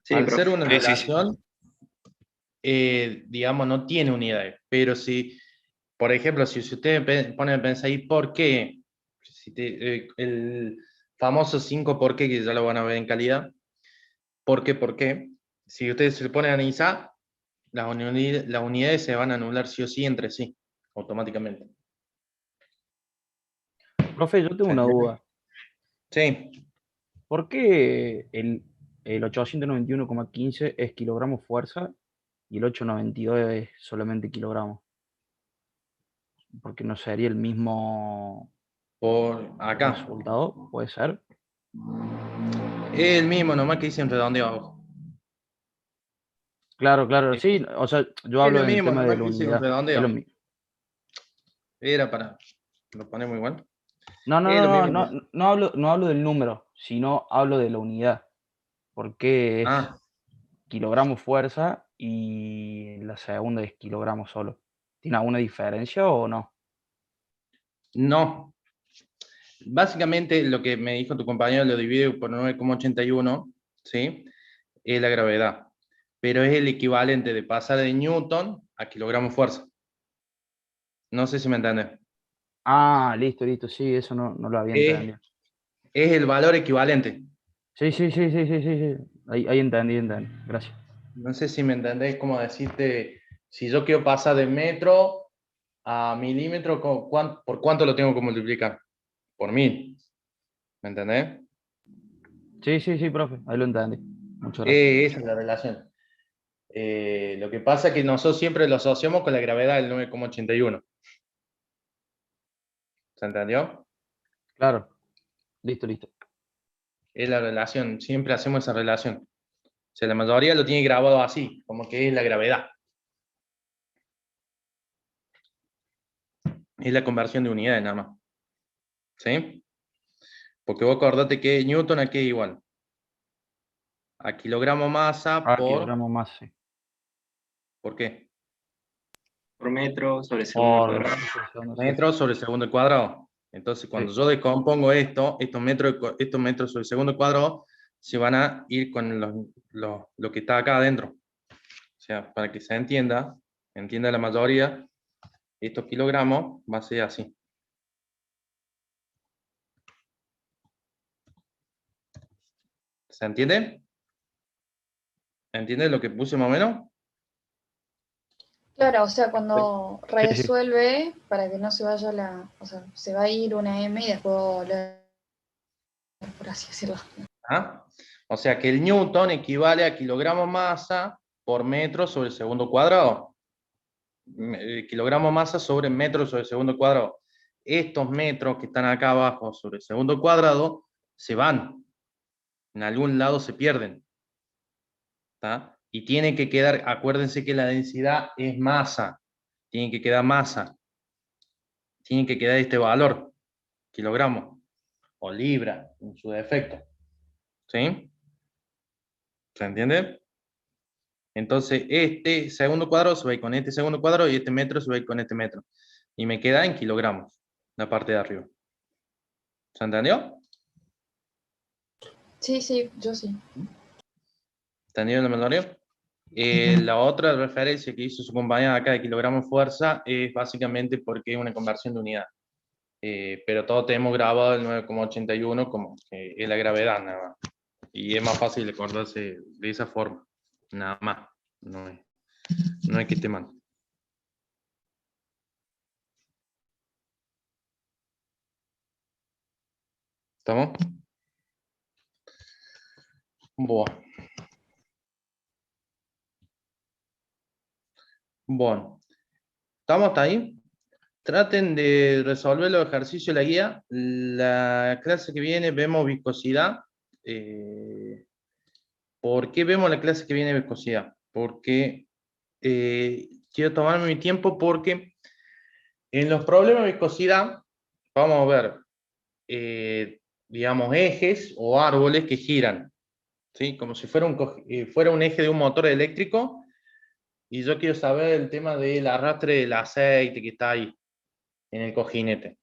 Sí, Al profe. ser una relación, digamos, no tiene unidades. Pero si, por ejemplo, si ustedes ponen a pensar ahí, ¿por qué? El famoso 5 por qué, que ya lo van a ver en calidad. ¿Por qué? ¿Por qué? Si ustedes se ponen a analizar, las unidades se van a anular sí o sí entre sí, automáticamente. Profe, yo tengo una duda. Sí. ¿Por qué el 891,15 es kilogramos fuerza y el 892 es solamente kilogramos? Porque no sería el mismo por acá resultado, ¿puede ser? Es el mismo, nomás que dicen redondeo abajo. Claro, claro, sí, o sea, yo hablo lo del mismo, tema de nomás la que dicen unidad. redondeo. Era para... Lo ponemos igual. No hablo del número, sino hablo de la unidad. Porque es kilogramos fuerza y la segunda es kilogramos solo. ¿Tiene alguna diferencia o no? No. Básicamente lo que me dijo tu compañero lo divide por 9,81, ¿sí? Es la gravedad. Pero es el equivalente de pasar de newton a kilogramos fuerza. No sé si me entiendes. Ah, listo, sí, eso no lo había entendido. Es el valor equivalente. Sí. Ahí entendí, gracias. No sé si me entendés cómo decirte, si yo quiero pasar de metro a milímetro, ¿por cuánto lo tengo que multiplicar? por 1000. ¿Me entendés? Sí, profe, ahí lo entendí. Muchas gracias. Esa es la relación. Lo que pasa es que nosotros siempre lo asociamos con la gravedad del 9,81. ¿Se entendió? Claro. Listo. Es la relación, siempre hacemos esa relación. O sea, la mayoría lo tiene grabado así, como que es la gravedad. Es la conversión de unidades nada más. ¿Sí? Porque vos acordate que Newton aquí es igual a kilogramo masa por... kilogramo masa, sí. ¿Por qué? Por metro sobre segundo cuadrado. Metro sobre segundo cuadrado. Entonces, cuando yo descompongo estos metros sobre segundo cuadrado, se van a ir con lo que está acá adentro. O sea, para que se entienda la mayoría, estos kilogramos va a ser así. ¿Se entiende? ¿Entiendes lo que puse más o menos? Claro, o sea, cuando resuelve, para que no se vaya o sea, se va a ir una M y después volver, por así decirlo. ¿Ah? O sea que el Newton equivale a kilogramo masa por metro sobre segundo cuadrado. Kilogramo masa sobre metro sobre segundo cuadrado. Estos metros que están acá abajo sobre segundo cuadrado se van. En algún lado se pierden. ¿Está? Y tiene que quedar, acuérdense que la densidad es masa. Tiene que quedar masa. Tiene que quedar este valor, kilogramo, o libra, en su defecto. ¿Sí? ¿Se entiende? Entonces, este segundo cuadrado se va a ir con este segundo cuadrado y este metro se va a ir con este metro. Y me queda en kilogramos, la parte de arriba. ¿Se entendió? Sí, yo sí. ¿Entendido la memoria? La otra referencia que hizo su compañera acá de kilogramos fuerza es básicamente porque es una conversión de unidad. Pero todos tenemos grabado el 9,81 como que es la gravedad nada más. Y es más fácil acordarse de esa forma. Nada más. No es que esté mal. ¿Estamos? Bueno. ¿Estamos hasta ahí? Traten de resolver los ejercicios de la guía. La clase que viene vemos viscosidad. ¿Por qué vemos la clase que viene viscosidad? Porque quiero tomarme mi tiempo porque en los problemas de viscosidad vamos a ver, digamos, ejes o árboles que giran, ¿sí? Como si fuera un eje de un motor eléctrico y yo quiero saber el tema del arrastre del aceite que está ahí en el cojinete.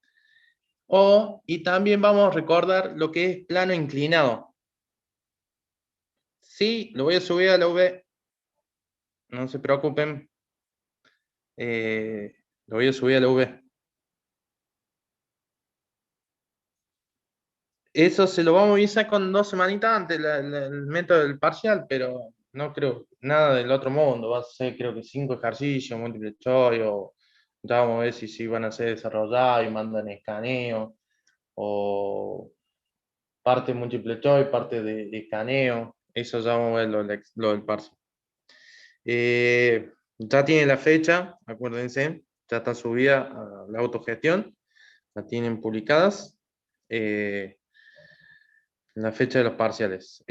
Y también vamos a recordar lo que es plano inclinado. Sí, lo voy a subir a la V. No se preocupen. Lo voy a subir a la V. Eso se lo vamos a avisar con 2 semanitas antes el método del parcial, pero no creo nada del otro mundo. Va a ser, creo que 5 ejercicios, múltiple choice, o ya vamos a ver si van a ser desarrollados y mandan escaneo, o parte múltiple choice, parte de escaneo. Eso ya vamos a ver lo del parcial. Ya tiene la fecha, acuérdense, ya está subida a la autogestión, la tienen publicadas. La fecha de los parciales.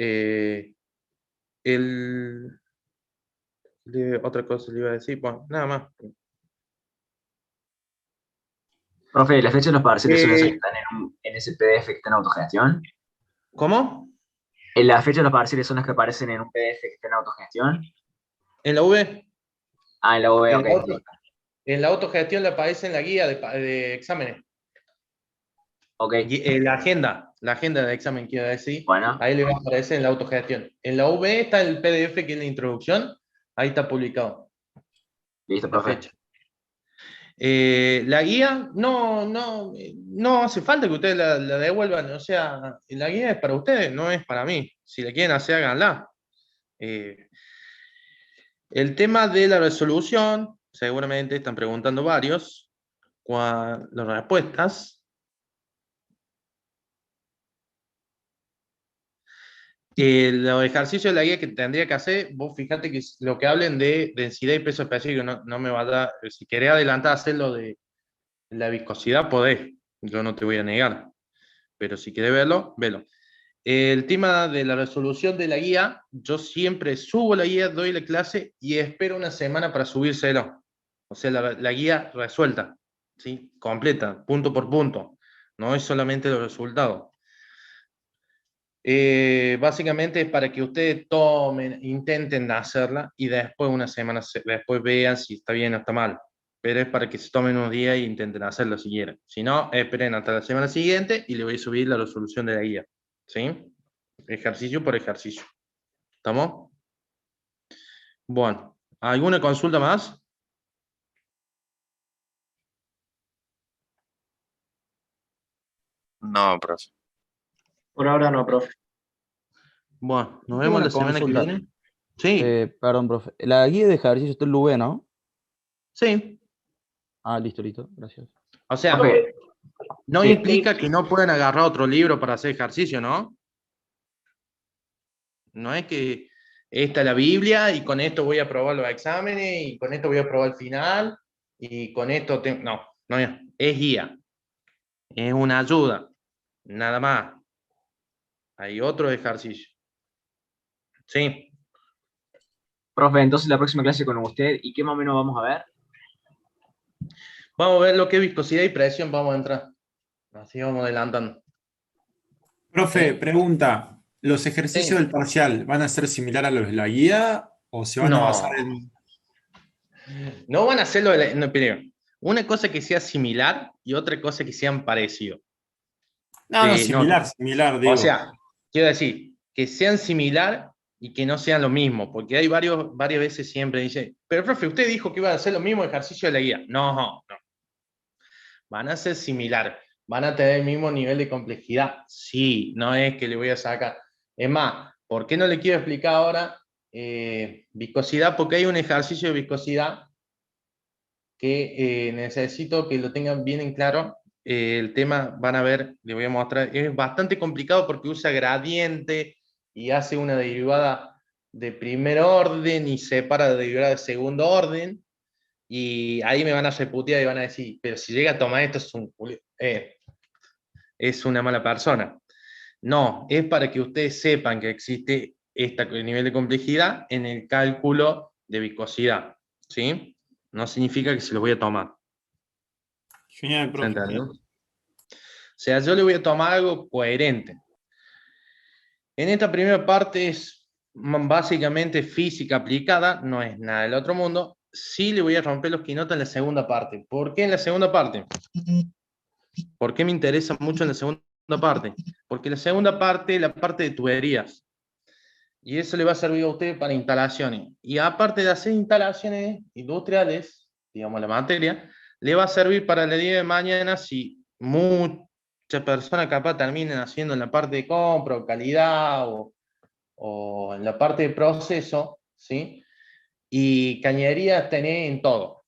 Otra cosa le iba a decir, bueno, nada más. Profe, ¿las fechas de los parciales son las que están en ese PDF que está en autogestión? ¿Cómo? ¿Las fechas de los parciales son las que aparecen en un PDF que está en autogestión? ¿En la V? Ah, en la V, ok. En la autogestión le aparece en la guía de exámenes. Ok. La agenda de examen, quiero decir. Bueno. Ahí le va a aparecer en la autogestión. En la V está el PDF que es la introducción. Ahí está publicado. Listo, la profe. fecha. La guía no hace falta que ustedes la devuelvan. O sea, la guía es para ustedes, no es para mí. Si la quieren hacer, háganla. El tema de la resolución, seguramente están preguntando varios. Las respuestas. Los ejercicios de la guía que tendría que hacer, vos fíjate que lo que hablen de densidad y peso específico, no me vaya, si querés adelantar a hacer lo de la viscosidad, podés, yo no te voy a negar, pero si querés verlo, velo. El tema de la resolución de la guía, yo siempre subo la guía, doy la clase y espero una semana para subírselo. O sea, la guía resuelta, ¿sí? Completa, punto por punto. No es solamente los resultados. Básicamente es para que ustedes tomen, intenten hacerla y después una semana después vean si está bien o está mal. Pero es para que se tomen unos días e intenten hacerlo si quieren. Si no, esperen hasta la semana siguiente y le voy a subir la resolución de la guía. ¿Sí? Ejercicio por ejercicio. ¿Estamos? Bueno, ¿alguna consulta más? No, profe. Por ahora no, profe. Bueno, nos Tengo vemos una la semana que consulta. viene. Sí. Perdón, profe. La guía de ejercicio usted lo ve, ¿no? Sí. Ah, listo, gracias. O sea, no implica que no puedan agarrar otro libro para hacer ejercicio, ¿no? No es que esta es la Biblia y con esto voy a aprobar los exámenes y con esto voy a aprobar el final y con esto... No es guía. Es una ayuda. Nada más. Hay otro ejercicio. Sí. Profe, entonces la próxima clase con usted, ¿y qué más o menos vamos a ver? Vamos a ver lo que es viscosidad y presión, vamos a entrar. Así vamos adelantando. Profe, pregunta, ¿los ejercicios del parcial van a ser similar a los de la guía o se van a basar en...? No van a hacerlo de la... primero, una cosa que sea similar y otra cosa que sean parecidos. No, similar, digo. O sea, quiero decir, que sean similar y que no sean lo mismo, porque hay varias veces siempre dice, pero profe, usted dijo que iba a hacer lo mismo ejercicio de la guía. No. Van a ser similar, van a tener el mismo nivel de complejidad. Sí, no es que le voy a sacar. Es más, ¿por qué no le quiero explicar ahora viscosidad? Porque hay un ejercicio de viscosidad que necesito que lo tengan bien en claro. El tema, van a ver, les voy a mostrar, es bastante complicado porque usa gradiente y hace una derivada de primer orden y separa de derivada de segundo orden, y ahí me van a reputear y van a decir, pero si llega a tomar esto es una mala persona. No, es para que ustedes sepan que existe este nivel de complejidad en el cálculo de viscosidad, ¿sí? No significa que se lo voy a tomar. Genial, profe. O sea, yo le voy a tomar algo coherente. En esta primera parte es básicamente física aplicada, no es nada del otro mundo. Sí le voy a romper los quinotes en la segunda parte. ¿Por qué en la segunda parte? ¿Por qué me interesa mucho en la segunda parte? Porque la segunda parte es la parte de tuberías. Y eso le va a servir a usted para instalaciones. Y aparte de hacer instalaciones industriales, digamos la materia, le va a servir para el día de mañana si muchas personas capaz terminen haciendo en la parte de compra o calidad o en la parte de proceso, ¿sí? Y cañerías tenés en todo.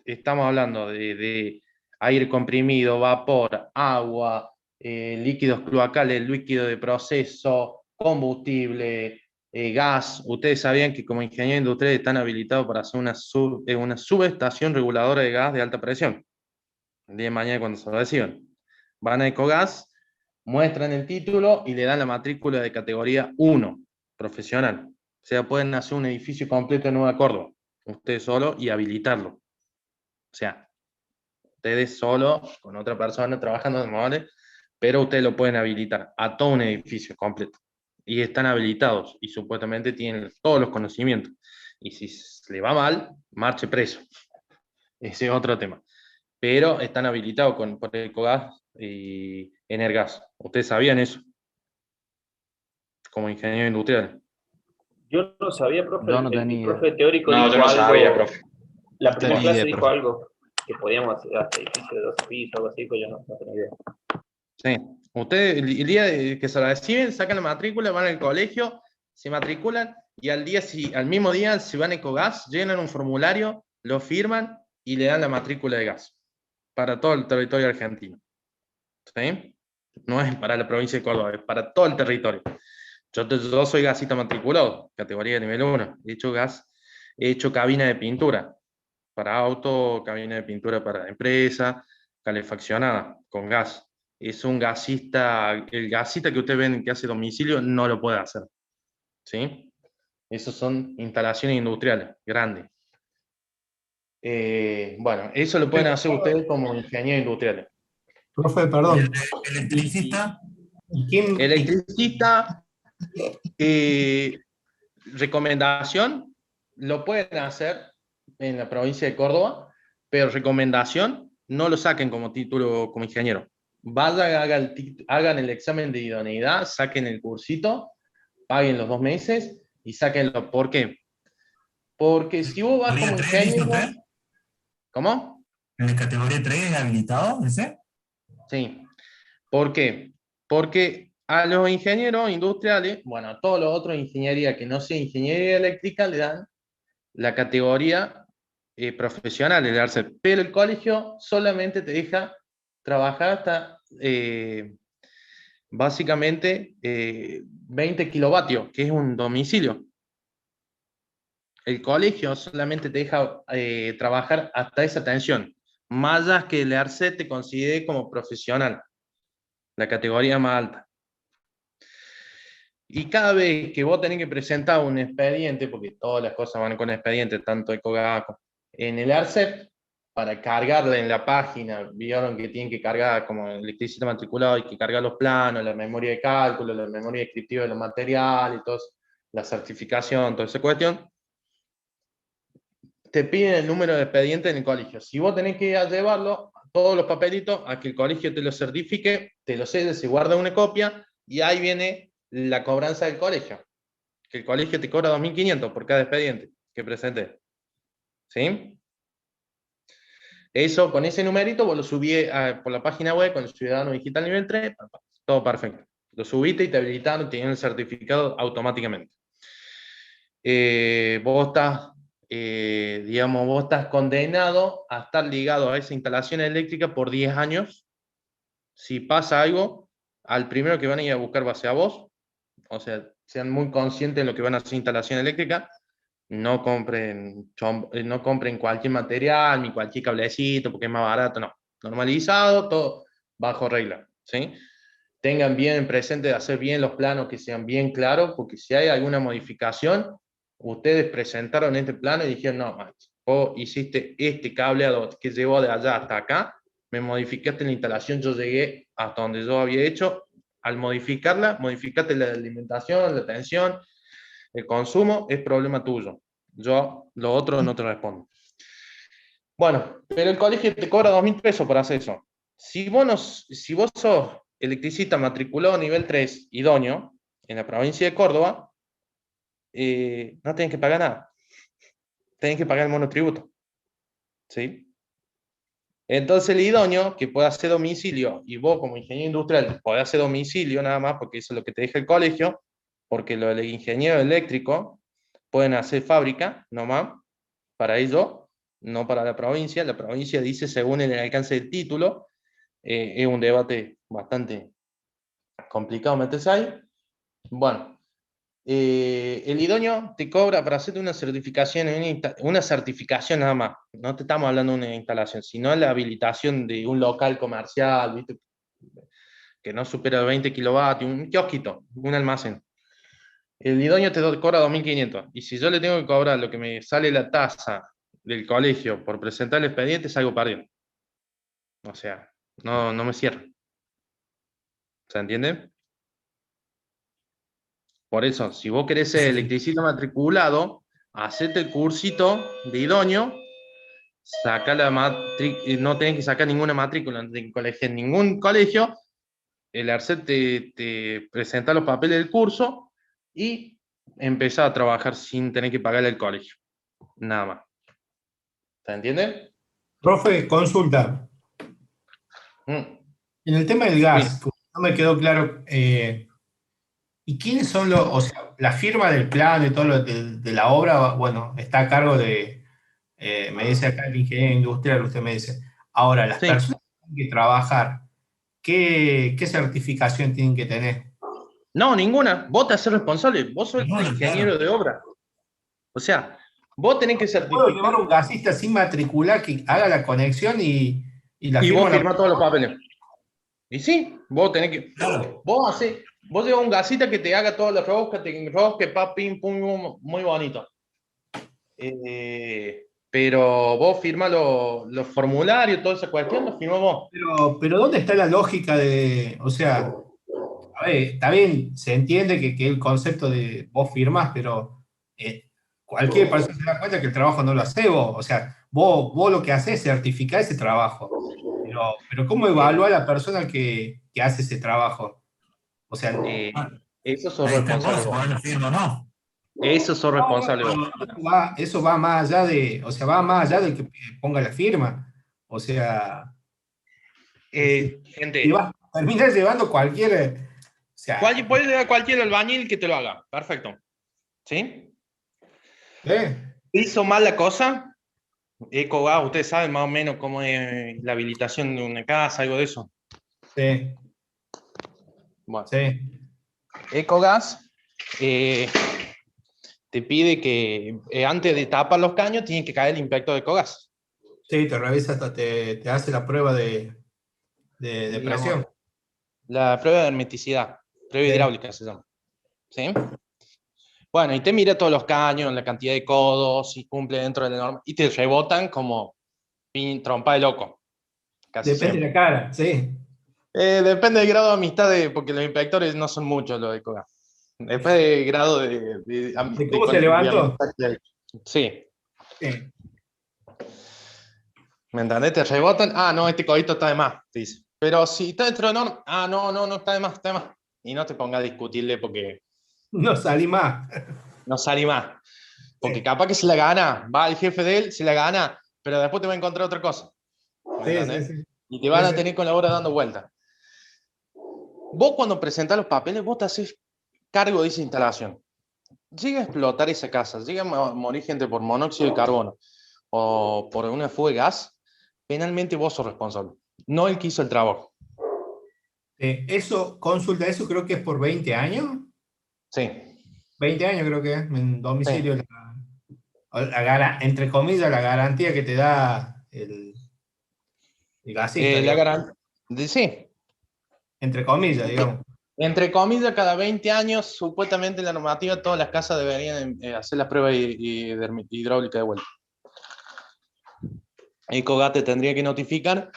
Estamos hablando de aire comprimido, vapor, agua, líquidos cloacales, líquido de proceso, combustible, gas. Ustedes sabían que como ingenieros industriales están habilitados para hacer una subestación reguladora de gas de alta presión. El día de mañana cuando se lo reciban. Van a Ecogas, muestran el título y le dan la matrícula de categoría 1, profesional. O sea, pueden hacer un edificio completo en Nueva Córdoba, ustedes solo, y habilitarlo. O sea, ustedes solo, con otra persona trabajando de móviles, pero ustedes lo pueden habilitar a todo un edificio completo. Y están habilitados, y supuestamente tienen todos los conocimientos. Y si le va mal, marche preso. Ese es otro tema. Pero están habilitados por Ecogas y Energas. ¿Ustedes sabían eso? Como ingeniero industrial. Yo no sabía, profe. Yo no tenía. El profe teórico No, dijo yo no algo, sabía, profe. La No primera tenía clase idea, dijo profe. algo que podíamos hacer hasta edificio de 12 pisos, algo así, pues yo no tenía idea. Sí. Ustedes el día que se la reciben, sacan la matrícula, van al colegio, se matriculan y al mismo día se van a Ecogas, llenan un formulario, lo firman y le dan la matrícula de gas para todo el territorio argentino. ¿Sí? No es para la provincia de Córdoba, es para todo el territorio. Yo soy gasista matriculado, categoría de nivel 1. He hecho cabina de pintura para auto, cabina de pintura para empresa, calefaccionada con gas. Es un gasista, el gasista que ustedes ven que hace domicilio no lo puede hacer. ¿Sí? Esos son instalaciones industriales, grandes. Bueno, eso lo pueden hacer ustedes como ingenieros industriales. Profe, perdón. ¿Electricista? Electricista, recomendación, lo pueden hacer en la provincia de Córdoba, pero recomendación, no lo saquen como título como ingeniero. Vayan, hagan el examen de idoneidad, saquen el cursito, paguen los 2 meses y sáquenlo. ¿Por qué? Porque si vos vas como ingeniero... ¿Cómo? ¿En la categoría 3 es habilitado ese? Sí. ¿Por qué? Porque a los ingenieros industriales, bueno, a todos los otros ingeniería que no sea ingeniería eléctrica, le dan la categoría profesional, el ARCEP. Pero el colegio solamente te deja trabajar hasta básicamente 20 kilovatios, que es un domicilio. El colegio solamente te deja trabajar hasta esa tensión, más allá que el ARCEP te considere como profesional, la categoría más alta. Y cada vez que vos tenés que presentar un expediente, porque todas las cosas van con expediente, tanto ECOGACO, en el ARCEP, para cargarle en la página, vieron que tienen que cargar como electricista matriculado, hay que cargar los planos, la memoria de cálculo, la memoria descriptiva de los materiales, la certificación, toda esa cuestión. Te piden el número de expediente en el colegio. Si vos tenés que ir a llevarlo, todos los papelitos, a que el colegio te lo certifique, te lo selle, se guarda una copia, y ahí viene la cobranza del colegio. Que el colegio te cobra 2.500 por cada expediente que presentes. ¿Sí? Eso, con ese numerito, vos lo subí por la página web con el Ciudadano Digital Nivel 3, todo perfecto. Lo subiste y te habilitaron, te dieron el certificado automáticamente. Vos estás condenado a estar ligado a esa instalación eléctrica por 10 años. Si pasa algo, al primero que van a ir a buscar va a ser a vos. O sea, sean muy conscientes de lo que van a hacer instalación eléctrica. No compren cualquier material, ni cualquier cablecito, porque es más barato, no. Normalizado, todo bajo regla, ¿sí? Tengan bien presente de hacer bien los planos, que sean bien claros, porque si hay alguna modificación, ustedes presentaron este plano y dijeron, no, Max, vos hiciste este cableado que llevó de allá hasta acá, me modificaste la instalación, yo llegué hasta donde yo había hecho, al modificarla, modificaste la alimentación, la tensión, el consumo, es problema tuyo. Yo, lo otro no te respondo. Bueno, pero el colegio te cobra 2.000 pesos por hacer eso. Si vos sos electricista matriculado nivel 3 idóneo en la provincia de Córdoba, no tenés que pagar nada. Tenés que pagar el monotributo. ¿Sí? Entonces el idóneo, que puede hacer domicilio, y vos como ingeniero industrial podés hacer domicilio nada más, porque eso es lo que te deja el colegio, porque los ingenieros eléctricos pueden hacer fábrica nomás, para ello, no para la provincia. La provincia dice según el alcance del título, es un debate bastante complicado meterse ahí. Bueno, el idóneo te cobra para hacerte una certificación, una certificación nada más. No te estamos hablando de una instalación, sino la habilitación de un local comercial, ¿viste? Que no supera 20 kilovatios, un kiosquito, un almacén. El idóneo te cobra 2.500. Y si yo le tengo que cobrar lo que me sale la tasa del colegio por presentar el expediente, salgo perdiendo. O sea, no me cierra. ¿Se entiende? Por eso, si vos querés ser electricista matriculado, hacete el cursito de idóneo, no tenés que sacar ninguna matrícula en ningún colegio, el ARCEP te presenta los papeles del curso y empezás a trabajar sin tener que pagarle al colegio. Nada más. ¿Se entiende? Profe, consulta. En el tema del gas, sí, no me quedó claro. ¿Y quiénes son o sea, la firma del plan y todo lo de la obra, bueno, está a cargo de, me dice acá el ingeniero industrial, usted me dice. Ahora, las personas que tienen que trabajar, ¿qué certificación tienen que tener? No, ninguna. Vos te haces responsable. Vos sos el ingeniero de obra. O sea, vos tenés que certificar. Puedo llevar un gasista sin matricular que haga la conexión y la Y firma. vos firmás todos los papeles. Y sí, vos tenés que. Vos llevas un gasista que te haga todas las roscas, te enrosque, pim, pum, muy bonito. Pero vos firmás los formularios, toda esa cuestión, lo firmás vos. Pero ¿dónde está la lógica de, o sea, a ver, está bien, se entiende que el concepto de vos firmás, pero cualquier persona se da cuenta que el trabajo no lo hace vos, o sea, vos lo que haces es certificar ese trabajo, pero ¿cómo evalúa la persona que hace ese trabajo? O sea, eso sos responsable vos. Eso sos responsable vos. Eso va más allá de, o sea, va más allá del que ponga la firma, o sea... Gente, terminas llevando cualquier... O sea, puedes llevar cualquier albañil que te lo haga. Perfecto. ¿Sí? ¿Hizo mal la cosa? Ecogas, ustedes saben más o menos cómo es la habilitación de una casa, algo de eso. Sí. Bueno. Sí. Ecogas te pide que antes de tapar los caños tiene que caer el inspector de Ecogas. Sí, te revisa hasta te hace la prueba de presión. La prueba de hermeticidad, prueba hidráulica se llama. ¿Sí? Bueno, y te mira todos los caños, la cantidad de codos, si cumple dentro de la norma, y te rebotan como trompa de loco. Depende de la cara, sí. Depende del grado de amistad, porque los inspectores no son muchos los de Ecogas. Depende del grado ¿De cómo se levantó? Sí. ¿Me entendés? Te rebotan, no, este codito está de más, te dice. Pero si está dentro de norma, no, está de más, está de más. Y no te pongas a discutirle porque... No salí más. No salí más. Porque capaz que se la gana, va el jefe de él, se la gana, pero después te va a encontrar otra cosa. Sí. Y te van a tener con la hora dando vueltas. Vos cuando presentás los papeles, vos te haces cargo de esa instalación. Llega a explotar esa casa, llega a morir gente por monóxido de carbono o por una fuga de gas, penalmente vos sos responsable, no el que hizo el trabajo. Consulta, eso creo que es por 20 años. Sí. 20 años creo que es, en domicilio. Sí. Entre comillas, la garantía que te da el gasista. La garantía, sí. Entre comillas, digamos. Entre comillas, cada 20 años, supuestamente en la normativa, todas las casas deberían hacer la prueba hidráulica de vuelta. Ecogas te tendría que notificar,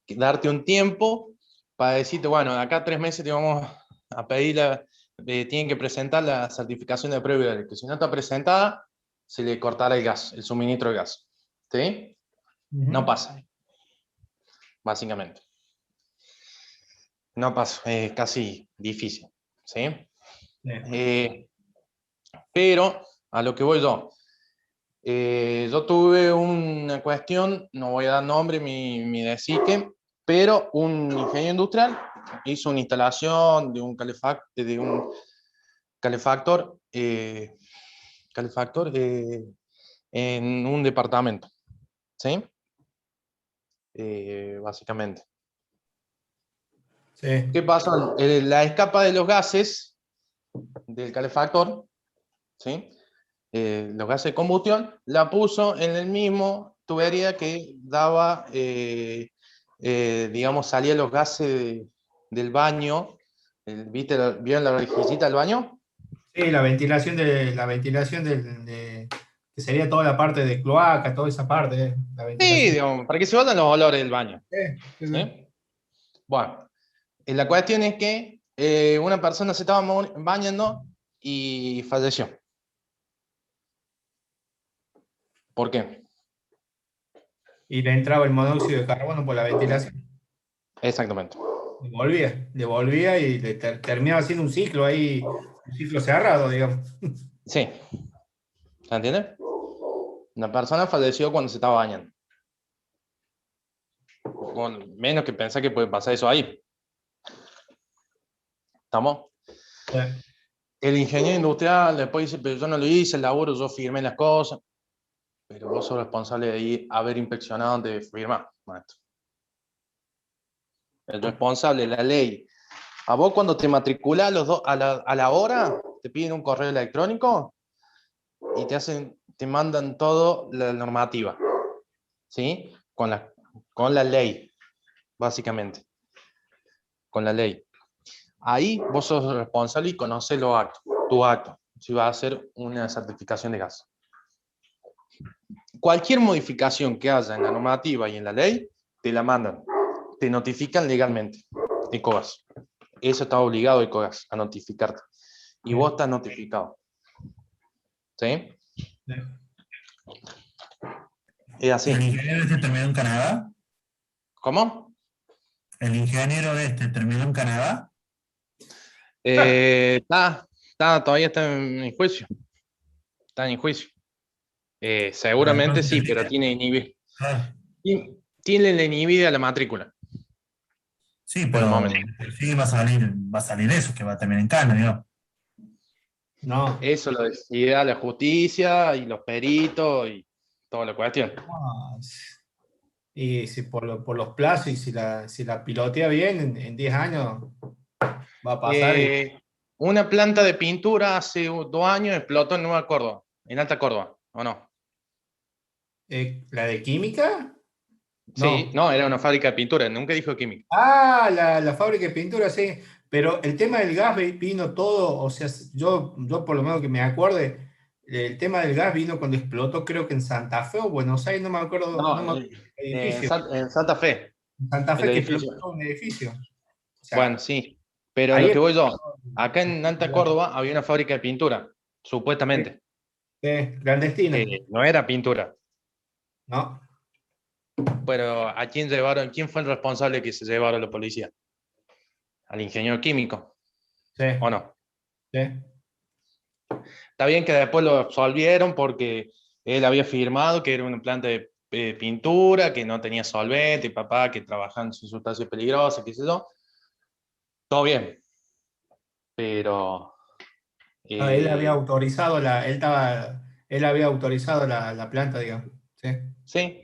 darte un tiempo para decirte, bueno, de acá a 3 meses te vamos a pedir tienen que presentar la certificación de prueba hidráulica. Si no está presentada, se le cortará el gas, el suministro de gas. ¿Sí? No pasa. Básicamente. No pasa, es casi difícil. ¿Sí? Pero, a lo que voy yo. Yo tuve una cuestión, no voy a dar nombre, mi desique, pero un ingeniero industrial hizo una instalación de un calefactor en un departamento. ¿Sí? Básicamente. Sí. ¿Qué pasó? La escapa de los gases del calefactor, ¿sí? Los gases de combustión, la puso en el mismo tubería que daba, digamos, salía los gases del baño. ¿Vieron la rejillita del baño? Sí, la ventilación que sería toda la parte de cloaca, toda esa parte. Sí, digamos, para que se vayan los olores del baño. Sí. Bueno, la cuestión es que una persona se estaba bañando y falleció. ¿Por qué? Y le entraba el monóxido de carbono por la ventilación. Exactamente. Le volvía y terminaba haciendo un ciclo ahí, un ciclo cerrado, digamos. Sí. ¿Se entiende? Una persona falleció cuando se estaba bañando. Bueno, menos que pensar que puede pasar eso ahí. ¿Estamos? Sí. El ingeniero industrial después dice, pero yo no lo hice, el laburo, yo firmé las cosas. Pero vos sos responsable de haber inspeccionado antes de firmar, maestro. El responsable de la ley A vos cuando te matriculas a la hora, te piden un correo electrónico y te mandan todo la normativa, ¿sí? Con la ley, básicamente. Con la ley. Ahí vos sos responsable y conocés tu acto, si vas a hacer una certificación de gas. Cualquier modificación que haya en la normativa y en la ley, te la mandan, te notifican legalmente, Ecogas. Eso está obligado Ecogas a notificarte. Y vos estás notificado. ¿Sí? Es así. ¿El ingeniero este terminó en Canadá? ¿Cómo? ¿El ingeniero este terminó en Canadá? Todavía está en juicio. Está en juicio. Seguramente sí, pero tiene inhibido. Tiene la inhibida la matrícula. Sí, pero sí va a salir eso, que va a terminar en Canadá, ¿no? No. Eso lo decide la justicia y los peritos y toda la cuestión. Y si por los plazos y si la pilotea bien, en 10 años va a pasar. Una planta de pintura hace 2 años explotó en Nueva Córdoba, en Alta Córdoba, ¿o no? ¿La de química? Sí, no, era una fábrica de pintura, nunca dijo química. Ah, la fábrica de pintura, sí. Pero el tema del gas vino todo, o sea, yo por lo menos que me acuerde, el tema del gas vino cuando explotó, creo que en Santa Fe o Buenos Aires, no me acuerdo. En Santa Fe. En Santa Fe, que edificio. explotó un edificio. O sea, Bueno, sí, pero lo que voy yo, acá en Alta Córdoba había una fábrica de pintura, supuestamente. Clandestina. No era pintura. No. Pero ¿a quién llevaron? ¿Quién fue el responsable que se llevaron los policías? ¿Al ingeniero químico? Sí. ¿O no? Sí. Está bien que después lo absolvieron porque él había firmado que era una planta de pintura, que no tenía solvente, y papá, que trabajaban sin sustancias peligrosas, qué sé yo. Todo bien. Pero... él había autorizado la planta, digamos. Sí. Sí.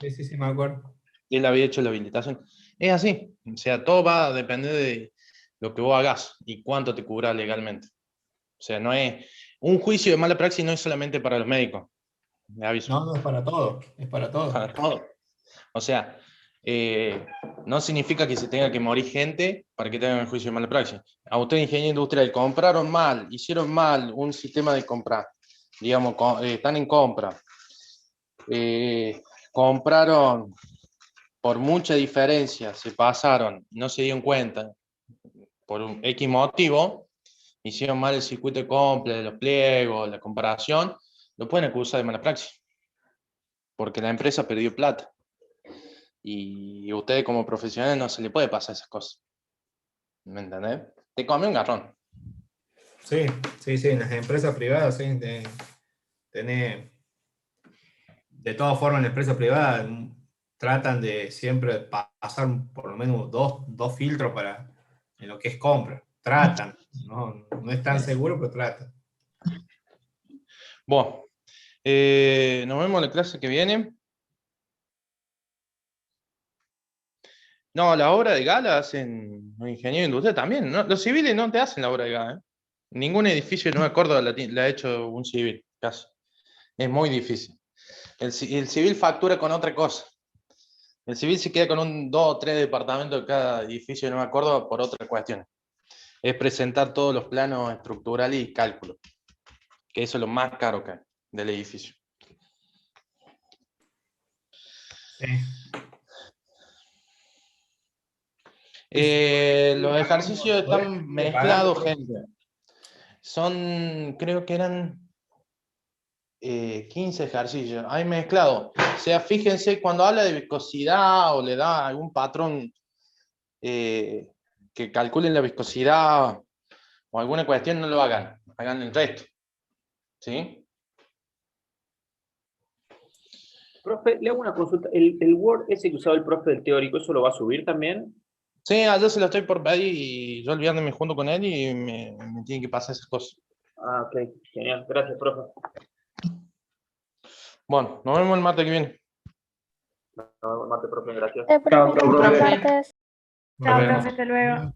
Sí, me acuerdo. Y él había hecho la habilitación. Es así. O sea, todo va a depender de lo que vos hagas y cuánto te cubra legalmente. O sea, no es... Un juicio de mala praxis no es solamente para los médicos. Me aviso. No, es para todo. Es para todo. Para todo. O sea, no significa que se tenga que morir gente para que tengan un juicio de mala praxis. A ustedes, ingeniero industrial, compraron mal, hicieron mal un sistema de compra. Digamos, están en compra. Compraron por mucha diferencia, se pasaron, no se dieron cuenta, por un X motivo, hicieron mal el circuito de compra, los pliegos, la comparación, lo pueden acusar de mala praxis, porque la empresa perdió plata. Y ustedes como profesionales no se le puede pasar esas cosas. ¿Me entendés? Te come un garrón. Sí, en las empresas privadas, sí, de todas formas, en la empresa privada tratan de siempre pasar por lo menos dos filtros en lo que es compra. Tratan, no es tan seguro, pero tratan. Bueno, nos vemos en la clase que viene. No, la obra de gas la hacen los ingenieros industriales también. ¿No? Los civiles no te hacen la obra de gas. Ningún edificio de Nueva Córdoba la ha hecho un civil, casi. Es muy difícil. El civil factura con otra cosa. El civil se queda con 2 o 3 departamentos de cada edificio de Nueva Córdoba por otra cuestión. Es presentar todos los planos estructurales y cálculos. Que eso es lo más caro que hay del edificio. Sí. Los ejercicios están mezclados, gente. Creo que eran 15 ejercicios. Hay mezclado. O sea, fíjense, cuando habla de viscosidad o le da algún patrón que calculen la viscosidad o alguna cuestión, no lo hagan. Hagan el resto. ¿Sí? Profe, le hago una consulta. ¿El Word ese que usaba el profe del teórico, eso lo va a subir también? Sí, yo se lo estoy por pedir y yo el viernes me junto con él y me tienen que pasar esas cosas. Ah, ok. Genial. Gracias, profe. Bueno, nos vemos el martes que viene. Nos vemos el martes, profe. Gracias. Chao, profe. Chao, profe, hasta luego.